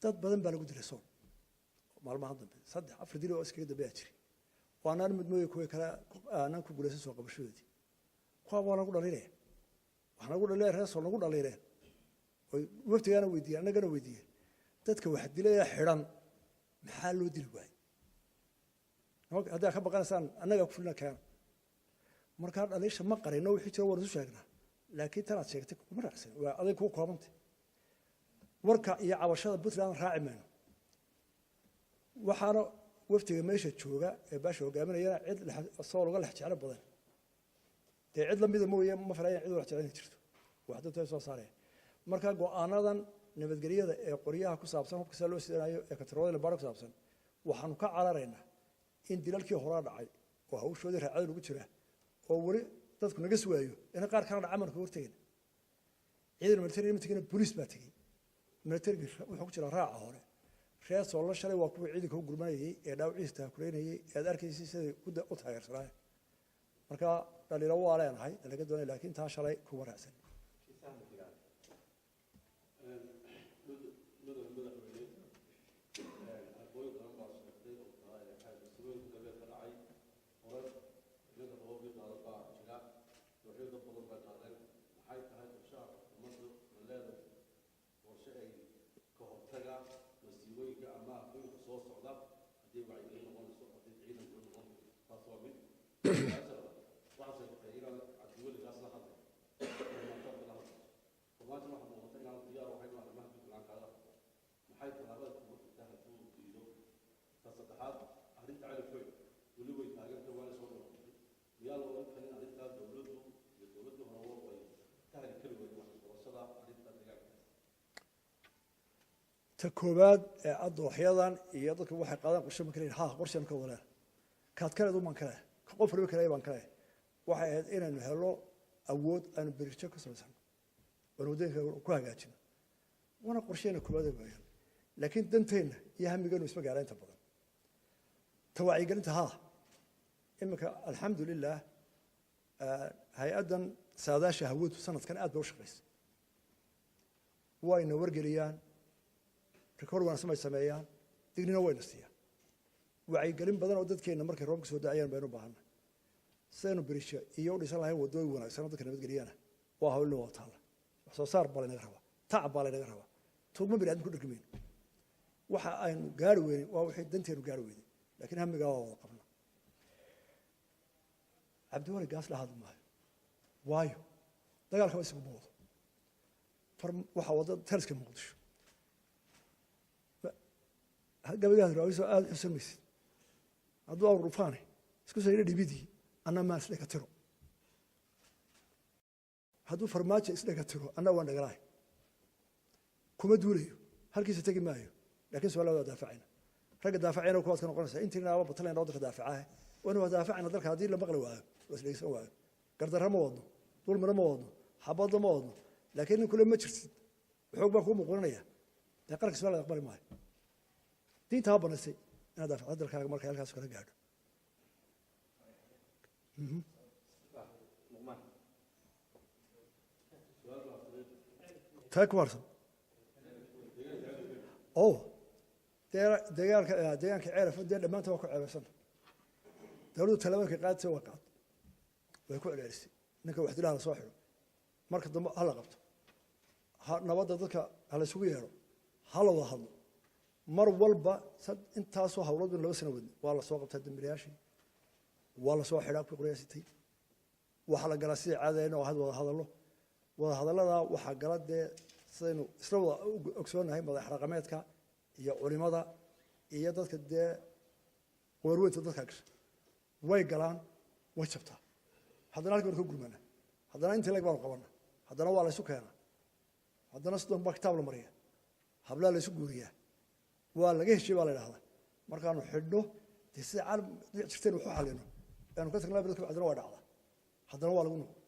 dad badan baa lagu dilay soo maalmaha dambe 3-4 dilo oo iskaga dambeeya jiri waana mid mooy kuwa kala aanan ku guulaysan soo qabashadoodii kuwa lagu dhaliilay waxna lagu dhaliilay reeso lagu dhaliilay oo waftigaana weydiiyay anagana weydiiyay dadka wax dilay xiran maxaa loo dili waayay haddaa ka baqanaysaan annagaa ku fulina keena markaa dhaliisha ma qarino wixii jira waan isu sheegnaa laakiin tanaad sheegtay kuma raacsan waa aday kuu koobantay warka iyo cabashada puntland raaci mayno waxaana waftiga meesha jooga ee baasha hogaaminayana cid soo laga lex jeclo badan dee cid lamida mooye ma filayan cid wax jeclan jirto wax dadka soo saaraya marka go'aanadan nabadgelyada ee qoryaha ku saabsan hubka sida loo sidanayo ee katarooda baaro ku saabsan waxaanu ka cararaynaa in dilalkii hore dhacay oo hawshoodii raacada lagu jira oo wali dadku naga suwaayo in qaar kana dhacaman ka hortageen ciidan military intigina police baa tagay military wuxuu ku jira raaca hore reer soo la shalay waa kuwa ciidanka u gurmanayay ee dhaawiciista kuleynayay ee arkaysay sida u taageersanaa marka dhaliilo waa leenahay laga doonay laakiin taa shalay kuma raacsan koobaad ee adooxyadan iyo dadku waxay qaadaan qorshe ma kale ha qorshe ma wada kaad kale duman kale ka qof walba kale baan kale waxay ahayd inaynu helo awood aan barijo ka samaysan wadooyinka ku hagaajino wana qorsheena koobaad weeyaan laakiin danteena iyo hamigeenu isma gaaraan inta badan tawaaci galinta ha imika alxamdulillah hay-adan saadaasha hawadu sanadkan aad bay u shaqaysay wayna wargeliyaan rikoor wanaagsan sameeyaan dignina wayna siiyaan wacyigelin badan oo dadkeena markay roobka soo da'ayaan baynu baahanay saynu bariisha iyo u dhisan lahayn wadooyin wanaagsan oo dadka nabadgeliyana waa hawl loo taala wax soo saar baa laga rabaa tacab baa laga rabaa tuugma bini aadamku dhaqmeen waxa aynu gaari weynay waa wixii danteenu gaari weynay laakiin hamiga waa wada qabna cabdiwali gaas la hadlo maayo waayo dagaalka waa isugu muuqdo waxa wada taliska muqdisho gabadhaas rawiso aad xusan maysid hadduu awr dhufaane isku soo yidhi dhibidii anna maan isdhega tiro hadduu farmaajo isdhega tiro anna waan dhagalahay kuma duulayo halkiisa tegi maayo laakiin su-aalaha waa daafacayna ragga daafacayna kuwaad ka noqonaysaa intiina aba batalayna waddanka daafacaa waana waa daafacayna dalka haddii la maqli waayo waa isdhegeysan waayo gardarra ma wadno dulmina ma wadno xabadda ma wadno laakiin nin kule ma jirtid xoog baa kuu muquulinaya dee qaranka su-aal aqbali maayo diintaa banaysay inaad daafacdo dalkaaga markay halkaas kala gaadho taa ku harsan o deegaanka ceeraf dee dhammaanta waa ku ceebeysan dawladdu talabaanka qaadisay waa qaad way ku celcelisay ninka waxdilaha la soo xidho marka dambe ha la qabto nabadda dadka ha la isugu yeedho ha la wada hadlo mar walba intaasoo hawladu 2 sano wadni waa la soo qabtaa dambiilayaashii waa la soo xidhaa ku qoraysatay waxa la galaa sidii caadayna oo wada hadallo wada hadallada waxa gala dee sidaynu isla wada ogsoonahay madax raqameedka iyo culimada iyo dadka dee warweynta dadka gashay way galaan way jabtaa haddana halkan ka gurmana haddana inta leeg baan qabanaa haddana waa la isu keenaa haddana sidoo baa kitaab la mariyaa habla la isu guuriyaa waa laga heshiy baa la yidhahdaa markaanu xidhno dee sida caalam jirteen wuxuu xalino aanu ka tagnaa dadka haddana waa dhacdaa haddana waa lagu noqon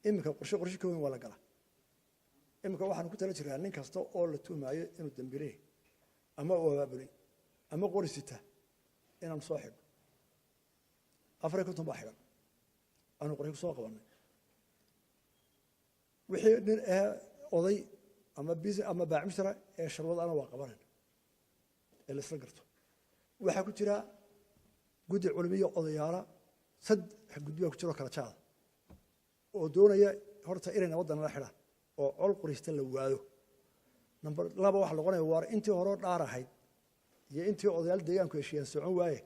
iminka qorshe ka weyn waa la galaa iminka waxaanu ku tala jiraa nin kasta oo la tuhmaayo inuu dambiilay ama uu abaabulay ama qorisita inaanu soo xidhno 4 baa xidhan aanu qoryo soo qabanay wixii nin oday ama biisi ama baacmishra ee sharwad ana waa qabanay ee la isla garto waxaa ku jira guddi culimiyo odayaala saddex guddiyo ku jiro kala jaada oo doonaya horta inay nabadda la xidhaan oo col qorista la waayo number 2 waxa la qorayaa waa intii hore dhaar ahayd iyo intii odayaal deegaanku heshiiyeen socon waaye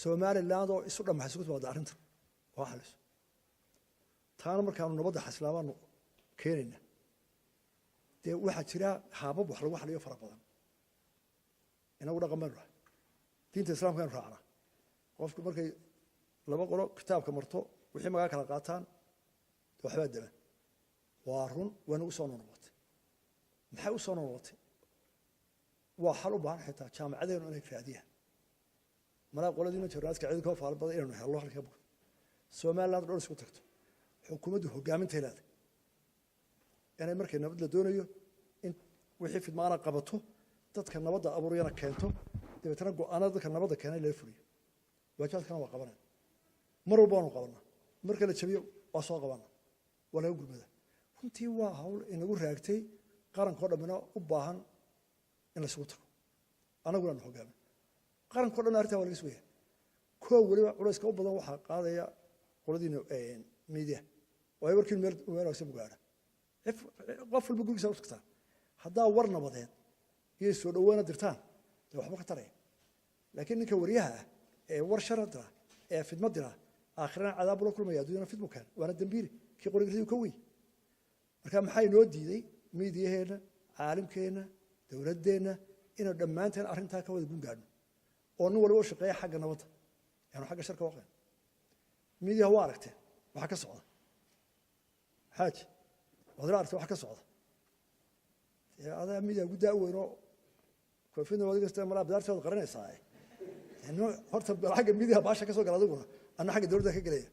somaliland oo isu dhammaxay isugu timaada arrintan waa xaliso taana markaanu nabadda xasilaabaanu keenayna dee waxaa jira haabab wax lagu xaliyo fara badan inagu dhaqan baynu nahay diinta islaamka aynu raacnaa qofku markay laba qolo kitaabka marto wixii magaa kala qaataan waxbaa daba waa run waa nagu soo noqotay maxay u soo noqotay waa xal u baahan xitaa jaamacadeenu inay raadiyaan malaa qoladiina jaraadka ciidanka oo faal badan inaynu hello halka buka somaliland dhowr isku tagto xukuumaddu hoggaaminta leedahay inay markay nabad la doonayo in wixii fidmaana qabato dadka nabadda abuurayana keento dabeetana go-aanada dadka nabadda keenay laga fuliyo waajaadkana waa qabanaya mar walba waanu qabanaa marka la jabiyo waa soo qabanaa waa laga gurmada runtii waa hawl inagu raagtay qarankao dhammina u baahan in la isugu tago annaguna aanu hoggaamin qarankao dhan arrintaa waa laga sugaya koo weliba culayska u badan waxaa qaadaya qoladiina media oo ay warkiin meel wanaagsan bugaadha qof walba gurigiisa u tagtaan haddaa war nabadeed iyo soo dhawaana dirtaan dee waxba ka taraya laakiin ninka waryaha ah ee war shara dira ee fidma dira aakhirana cadaab ula kulmaya adduunyana fidmu keen waana dambiili kii qorigiisii ka weyn marka maxaa inoo diiday miidiyaheenna caalimkeenna dowladdeenna inaynu dhammaanteen arrintaa ka wada gun gaadhno oo nin waliba u shaqeeya xagga nabadda yaanu xagga sharka waqeen miidiyaha waa aragteen waxaa ka socda xaaji waad ila aragtay waxa ka socda adaa miidiyaha ugu daa-weyn oo koofidna waad igasta malaa bidaartooda qaranaysaa horta xagga miidiyaha baasha ka soo gala adiguna anna xagga dowladda ka gelaya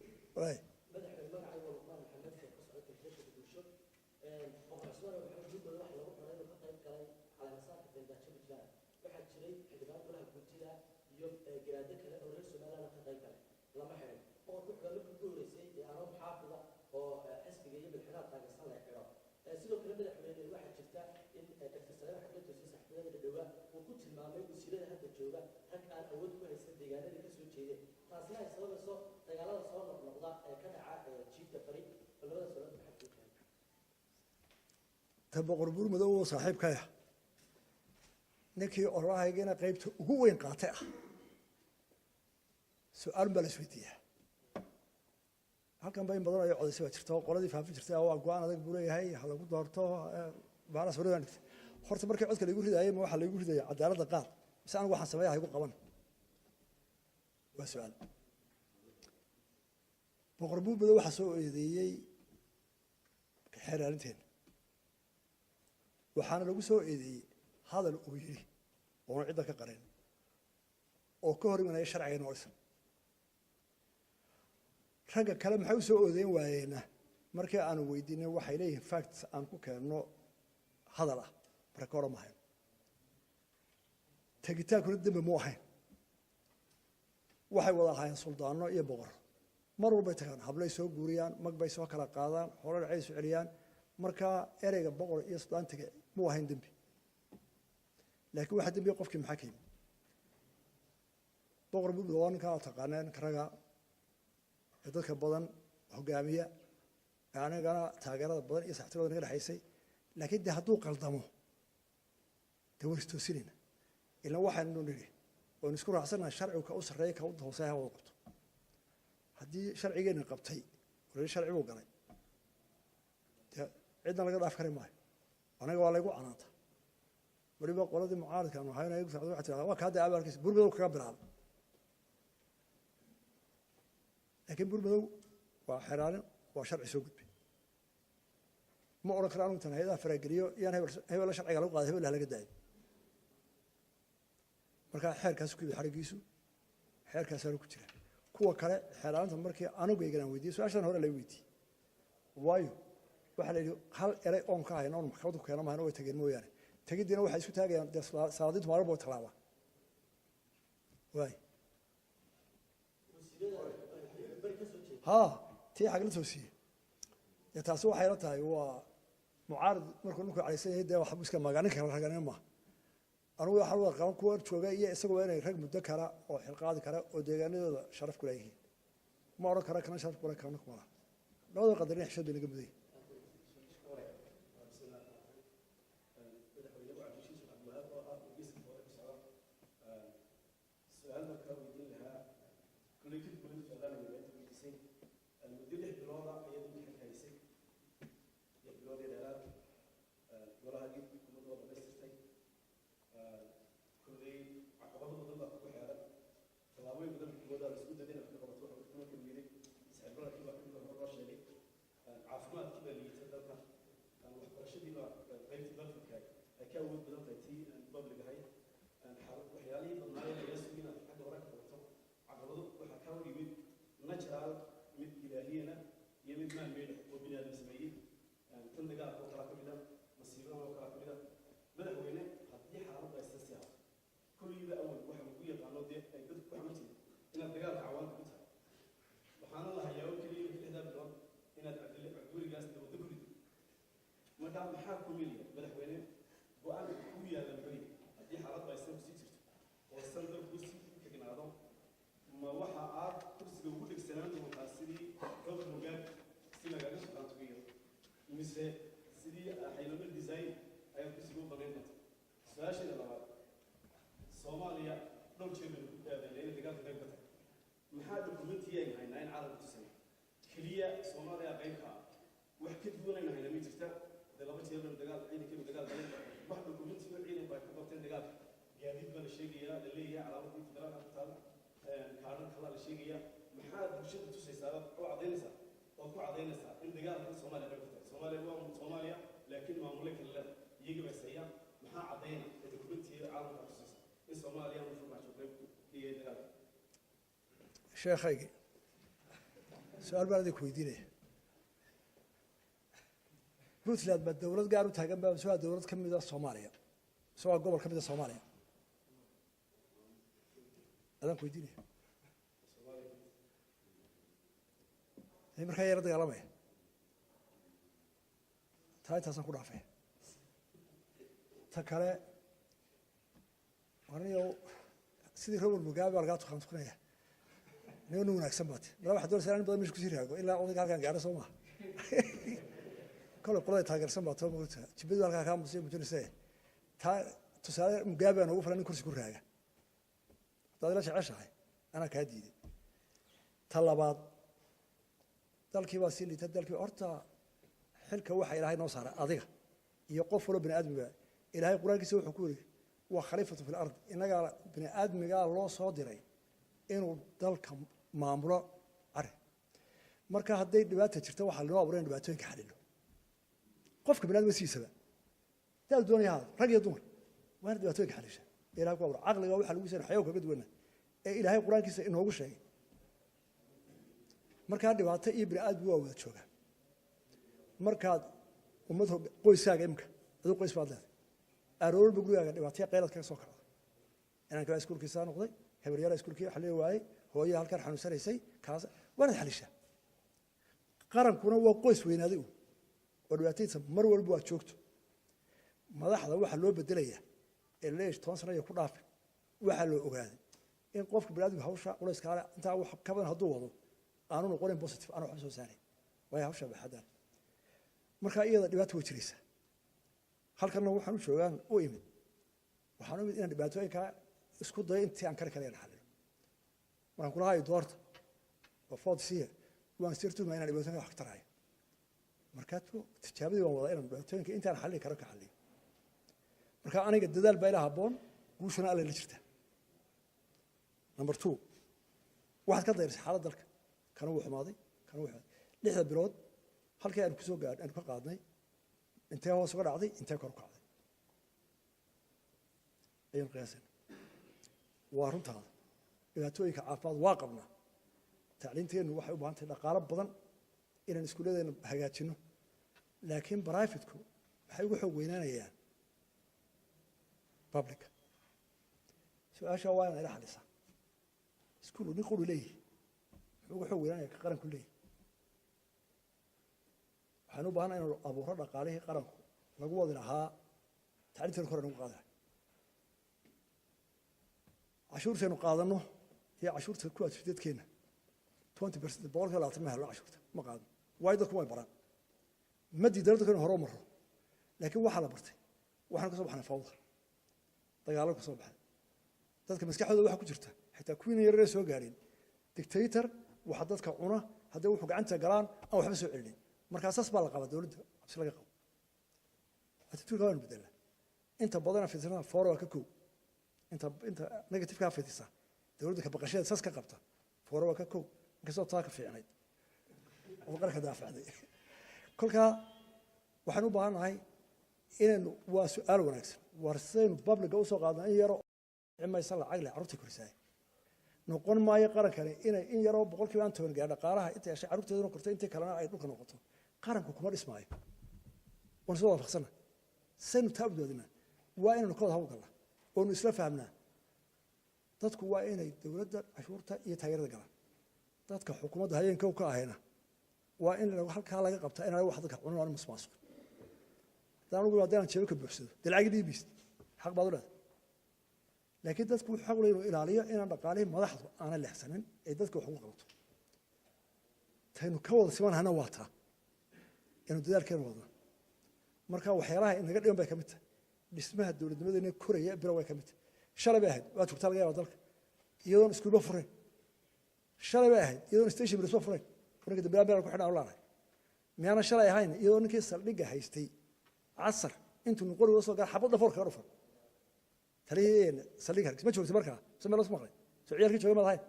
sidoo kale madaxweyne waxaa jirta in daktarsalada xagga toosay saxaafadda dhawaa uu ku tilmaamay wasiirada hadda jooga rag aan awood ku haysan deegaanada ka soo jeedeen taasina ay sababayso dagaalada soo noqnoqda ee ka dhaca jiifta bari labada solood maxaa ku keenay ta boqor buur madow oo saaxiibkaya ninkii orahaygana qaybta ugu weyn qaatay ah su-aal baa la isweydiiyaa halkan ba in badan ay codaysay baa jirta oo qoladii faafin jirtay waa go-aan adag buu leeyahay ha lagu doorto baalas wareegan dhigtay horta markii codka lagu ridaayay ma waxaa lagu ridaya cadaaladda qaad mise anigu waxaan sameeyaa haygu qaban waa su-aal boqor buurmado waxaa soo eedeeyey xeer arrinteena waxaana lagu soo eedeeyey hadal uu yidhi oona cidda ka qarin oo ka hor imanaya sharciga noolisan ragga kale maxay u soo oodeyn waayeena markii aanu weydiinay waxay leeyihiin facts aan ku keenno hadal ah marka ka horan mahayn tegitaankuna dembi mu ahayn waxay wada ahaayeen suldaano iyo boqor mar walbay tagaan hablay soo guuriyaan mag bay soo kala qaadaan hore dhacay soo celiyaan markaa ereyga boqor iyo suldaantiga mu ahayn dembi laakiin waxaa dembiga qofkii maxaa ka yimi boqor buurmado waa ninkaa taqaaneen raga ee dadka badan hogaamiya anigana taageerada badan iyo saxtirada naga dhexaysay laakiin dee hadduu qaldamo dee war istoosinayna ilaan waxaanu nidhi oonu isku raacsanaha sharcigu ka u sarreeya ka u hooseeya ha wada qabto haddii sharcigeenna qabtay wali sharci buu galay dee cidna laga dhaaf kari maayo anaga waa laygu canaanta weliba qoladii mucaaradka aanu hayna igu socda waxaa tirahdaa waa kaa dee abaalkiisa burmadow kaga bilaabay laakiin buurmadow waa xeraarin waa sharci soo gudbay ma odhan karo anigu intaan hay-adaha faraageliyo iyaan hebella sharciga lagu qaaday hebella laga daayo markaa xeerkaas ku yimid xarigiisu xeerkaasaanu ku jira kuwa kale xeeraarinta markii anigaygan aan weydiiyey su-aashan hore laga weydiiyey waayo waxaa la yidhi hal erey oon ka hayna oon maxkamaddu ku keena mahayna way tageen mooyaane tegiddiina waxay isku taagayaan dee salaadiintu maalin way tallaabaa waay ها تي حق لتوسيه يا تاسو waxay la tahay waa mucaarad markuu ninku caleysay heeday wax buska magaanin kara raganimo ma anigu waxa uu qaban ku jooga iyo isagoo inay rag muddo kala oo xilqaadi kara oo deegaanadooda sharaf ku leeyihiin ma oran kara kana sharaf ku leeyahay kana kuma labada qadarin xishad inaga muday awood badan tahay tii public ahayd waxyaalihii badnaayeen laga sugi inaad xagga hore ka qabto caqabado waxaa kaa hor yimid natural mid ilaahiyana iyo mid man-made oo bini aadam sameeyey tan dagaalka oo kala ka mid a masiibadan oo kala ka mid a madaxweyne haddii xaaladdu ay sasi ahaato kulligiiba awal waxa lagu yaqaano dee ay dadku ku xaman jireen inaad dagaalka cawaanta ku tahay waxaana la hayaa oo keliya lixdaa bilood inaad cabdiweligaas dawladda ku rido markaa maxaa ku miliya madaxweyne go-aanka ku yaalla beri haddii xaaladdu ay san kusii jirto oo san dalku sii kegnaado ma waxa aad kursiga ugu dhegsanaan doontaa sidii robert mugabe si lagaga shaqaantugiyo mise sidii xaylamo design ayaad kursiga u banayn doonta su-aasheeda labaad soomaaliya dhowr jeer baynu ku aadanay inay dagaalka qayb ka tahay maxaa dokumentiya aynu haynaa in caalamka tusay keliya soomaaliya qaybka ah wax ka duwan aynu haynaa ma jirta dee laba jeer baynu dagaal ciidankeenu dagaal galay wax dokumentiyo ciidan baa ka qabteen dagaalka gaadiid baa la sheegayaa la leeyahay calaamadii federaalka ku taal kaaran kalaa la sheegaya maxaad bulshada tusaysaa oo cadaynaysaa ood ku cadaynaysaa in dagaalkan soomaaliya qayb ka tahay soomaaliya waa soomaaliya laakiin maamule kale leh iyaga baa sayaan maxaa cadayna ee dokumentiya caalamka tusaysa in soomaaliya uu farmaajo qayb iyo dagaalka sheekhaygi su-aal baan idinku weydiinaya puntland baa dawlad gaar u taagan baa mise waa dawlad ka mid a soomaaliya mise waa gobol ka mid a soomaaliya adaan ku weydiinaya markaa yara dagaalamaya taa intaasaan ku dhaafay ta kale aniyo sidii robert mugabe baa lagaa tukanaya anigo nin wanaagsan baate mala waxaa doonaysaa in badan meesha kusii raago ilaa odayga halkaan gaaro soo maha kolay qoladay taageersan baa too mogta jibadu halkaa kaa musiya mujinaysa taa tusaale mugabe baa noogu filan nin kursi ku raaga haddaad ila jeceshahay anaa kaa diiday ta labaad dalkii baa sii liita dalkii horta xilka waxa ilaahay noo saaray adiga iyo qof waloo bini aadmiga ilaahay qur-aankiisa wuxuu ku yiri waa khaliifatu fi lard innagaa bini aadmigaa loo soo diray inuu dalka maamulo ari marka hadday dhibaata jirto waxaa lanoo abuuray in dhibaatooyinka xalilo qofka bini aadmiga siisaba daal doonaya haada rag iyo dumar waa in dhibaatooyinka xalisha ilahay ku abuuray caqliga waxaa lagu seen xayaw kaga duwana ee ilaahay qur-aankiisa inoogu sheegay markaa dhibaato iyo bini aadmigu waa wada joogaan markaad ummad qoyskaaga imika aduu qoys baad leedahay aroorba gurigaaga dhibaataya qeylad kaga soo kacda inaan kala iskuulkiisaa noqday heberyara iskuulkii xalili waayey hooyada halkan xanuunsanaysay kaas waanaad xalishaa qarankuna waa qoys weynaaday un oo dhibaatadiisa mar walba waa joogto madaxda waxaa loo bedelayaa ee leesh 10 sano iyo ku dhaafin waxaa loo ogaaday in qofka biniaadamka hawsha culayskaale intaa wax ka badan hadduu wado aanu noqonin positive aanu waxba soo saaray waayo hawsha baxadaan markaa iyada dhibaato way jiraysaa halkanna waxaan u joogaan u imid waxaan u imid inaan dhibaatooyinka isku dayo intii aan kari karayaan xalilo waxaan kula hayo doorta oo foodsiya waan sirtumaa inaan dhibaatooyinka wax ka taraayo markaa tijaabadii waan wadaa inaan dhibaatooyinka intaan xalili karo ka xaliyo markaa aniga dadaal baa ila habboon guushana alle la jirta number 2 waxaad ka dayrisay xaalad dalka kana wuu xumaaday kana wuu xumaaday 6 bilood halkii aan ku soo gaadhay aan ka qaadnay intee hoos uga dhacday intee kor u kacday ayaan qiyaasay waa runtaada dhibaatooyinka caafimaad waa qabnaa tacliinteennu waxay u baahan tahay dhaqaalo badan inaan iskuulladeena hagaajino laakiin baraafitka waxay ugu xoog weynaanayaan public su-aasha waa inaan ila xalisaa iskuulu nin quru leeyihi muxuu ugu xoog weynaanaya ka qaranku leeyihi waxaan u baahanaa inuu abuuro dhaqaalihii qaranku lagu wadi lahaa tacliinteenu kore nagu qaadaya cashuurtaynu qaadanno iyo cashuurta ku adfidadkeenna 20% boqolkiiba 20 ma helo cashuurta ma qaadno waayo dadku way baraan ma diidana dadku inuu hore u maro laakiin waxaa la bartay waxaan ka soo baxnay fawda dagaallo ka soo baxay dadka maskaxdooda waxaa ku jirta xitaa kuwiina yararee soo gaadheen dictator waxa dadka cuna hadday wuxuu gacanta galaan aan waxba soo celinin markaa saas baa la qabaa dowladda cabsi laga qabo attitude waan bedela inta badan fidsana foor waa ka koow inta negative ka fidisa dowladda ka baqashada saas ka qabta foor waa ka koow kasoo taa ka fiicnay oo qarka daafacday kolka waxaan u baahanahay inaan waa su'aal wanaagsan ورسين بابليك أو سوق هذا إن يرى إما يصلى عقله عروتي كرساي نقول ما يقارن كان إن يرى بقول كمان أنتم قاعد قارها أنت يا شيخ عروتي دون كرتين أنت كلامنا عيد ممكن نقطه قارن كوكمار اسمعي ونسوي فخسنا سن تابدو ذنا وين نقول هو الله ونسلا فهمنا dadku waa inay dawladda cashuurta iyo taageerada galaan dadka xukuumadda hayeenka ka ahayna waa in halka laga qabtaa in ay wax dadka cunaan masmaasuq daan ugu wadaan jeebo ka buuxsado dalcag dhiibist xaq baad u leedahay laakiin dadku xaq u leeyahay ilaaliyo inaan dhaqaalihi madaxdu aan leexsanin ee dadku wax ugu qabto taynu ka wada simanahana waa taa inuu dadaalkeena wado marka waxyaalaha inaga dhiman bay ka mid tahay dhismaha dawladnimadeena koraya biro way ka mid tahay shalay bay ahayd waa turtaa laga yaabaa dalka iyadoon iskuulba furayn shalay bay ahayd iyadoon station bilisba furayn ninka dambiilaha meel ku xidhan u laanahay miyaana shalay ahayn iyadoo ninkii saldhigga haystay casar intuu nuqori uga soo gara xabadda foorka ka dhufan taliyeen saldhig hargis ma joogtay markaa mise meel soo maqlay soo ciyaalkii joogay maad ahayn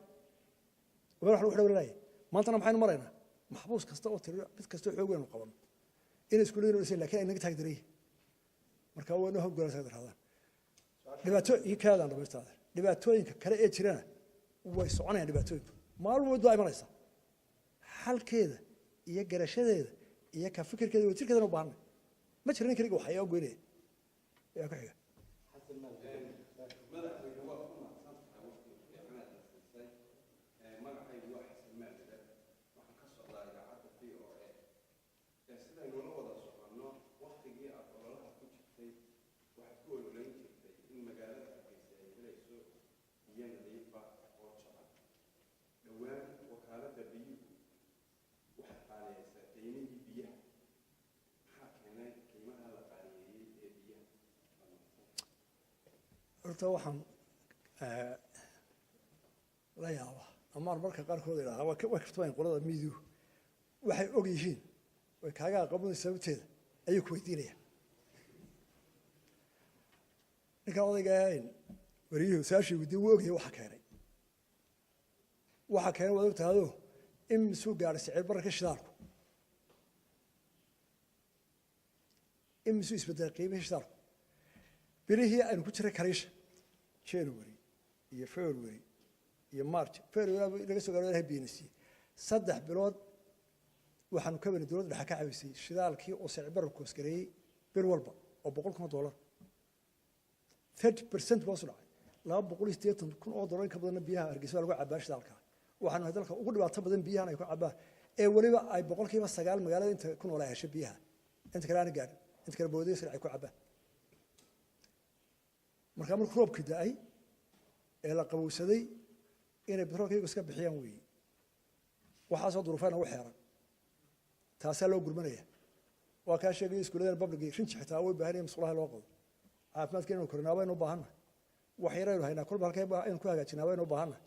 meel wax lagu xidhawlaayay maantana maxaynu maraynaa maxbuus kasta oo tiro mid kasta oo xoog weyn u qabanno inay iskuulaynu dhisan laakiin ay naga taagdaray marka waa inuu hog gola taagdaraadaan dhibaatooyinka dhamaystaada dhibaatooyinka kale ee jirana way soconayaan dhibaatooyinku maalin walba ay imanaysaa xalkeeda iyo garashadeeda iyo ka fikirkeeda iyo tirkeeda u baahnay ma jirin in kaliya waxay ogeynaya yaa ku xiga horta waxaan la yaabaa ama marka qaarkood ilaaha way kartamaan qolada miidiyu waxay og yihiin way kaaga aqoon sababteeda ayuu ku weydiinayaan ninka odayga wariyuhu saashii wadi uu ogyahay waxa keenay wada ogtaado in suu gaaray sicir bararka shidaalku in suu isbedel qiimaha shidaalku bilihii aynu ku jiray kariisha January iyo February iyo March February laga soo gaaray beenisi 3 bilood waxaanu ka bani dawladda dhaxa ka cawisay shidaalkii oo sicir bararku iskareeyay bir walba oo $100 30% baa soo dhacay $280,000 ka badan biyaha Hargeysa lagu cabaa shidaalka waxaanu hadalka ugu dhibaato badan biyaha ay ku cabaa ee waliba ay 9% magaalada inta ku nool ay hesho biyaha inta kale aan gaarin inta kale boodaysa ay ku cabaa marka markuu roobkii da'ay ee la qabowsaday inay batroolkaygu iska bixiyaan weeye waxaasoo duruufayna u xeeran taasaa loo gurmanaya waa kaa sheegay iskuuladana babliga rinji xitaa way baahanayeen mas'uulaha loo qodo caafimaadka inuu kornaa waynu u baahannahay wax yaraynu haynaa kolba halkay aynu ku hagaajinaa waynu u baahannahay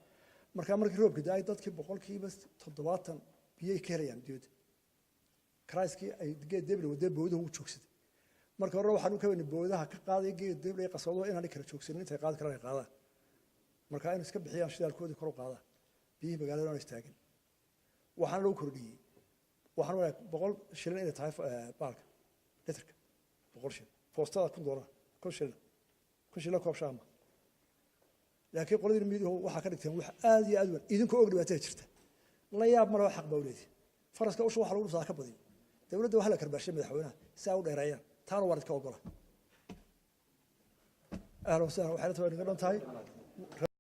marka markii roobkii da'ay dadkii 70% biyay ka helayaan diyada kraiskii ay geed debli wadee bowdaha u joogsaday marka hore waxaan u ka weynay bowdaha ka qaaday geed debli qasado inaan kala joogsanin intay qaad kala qaadaan marka ay iska bixiyaan shidaalkoodii kor u qaadaan biyihii magaalada oo istaagin waxaan loo kordhiyay waxaan waa 100 shilin inay tahay baalka litrka 100 shilin foostada $1 kun shilin koob shaama laakiin qoladii miidiyo waxa ka dhigteen wax aad iyo aad weyn idinku og dhibaatada jirta la yaab ma laha xaq bawleedii faraska usoo waxa lagu saa ka badiyo dawladda waxa la karbaashay madaxweynaha saa u dheereeyaan taana waa dadka ogola ahlan wasahlan waxay la tahay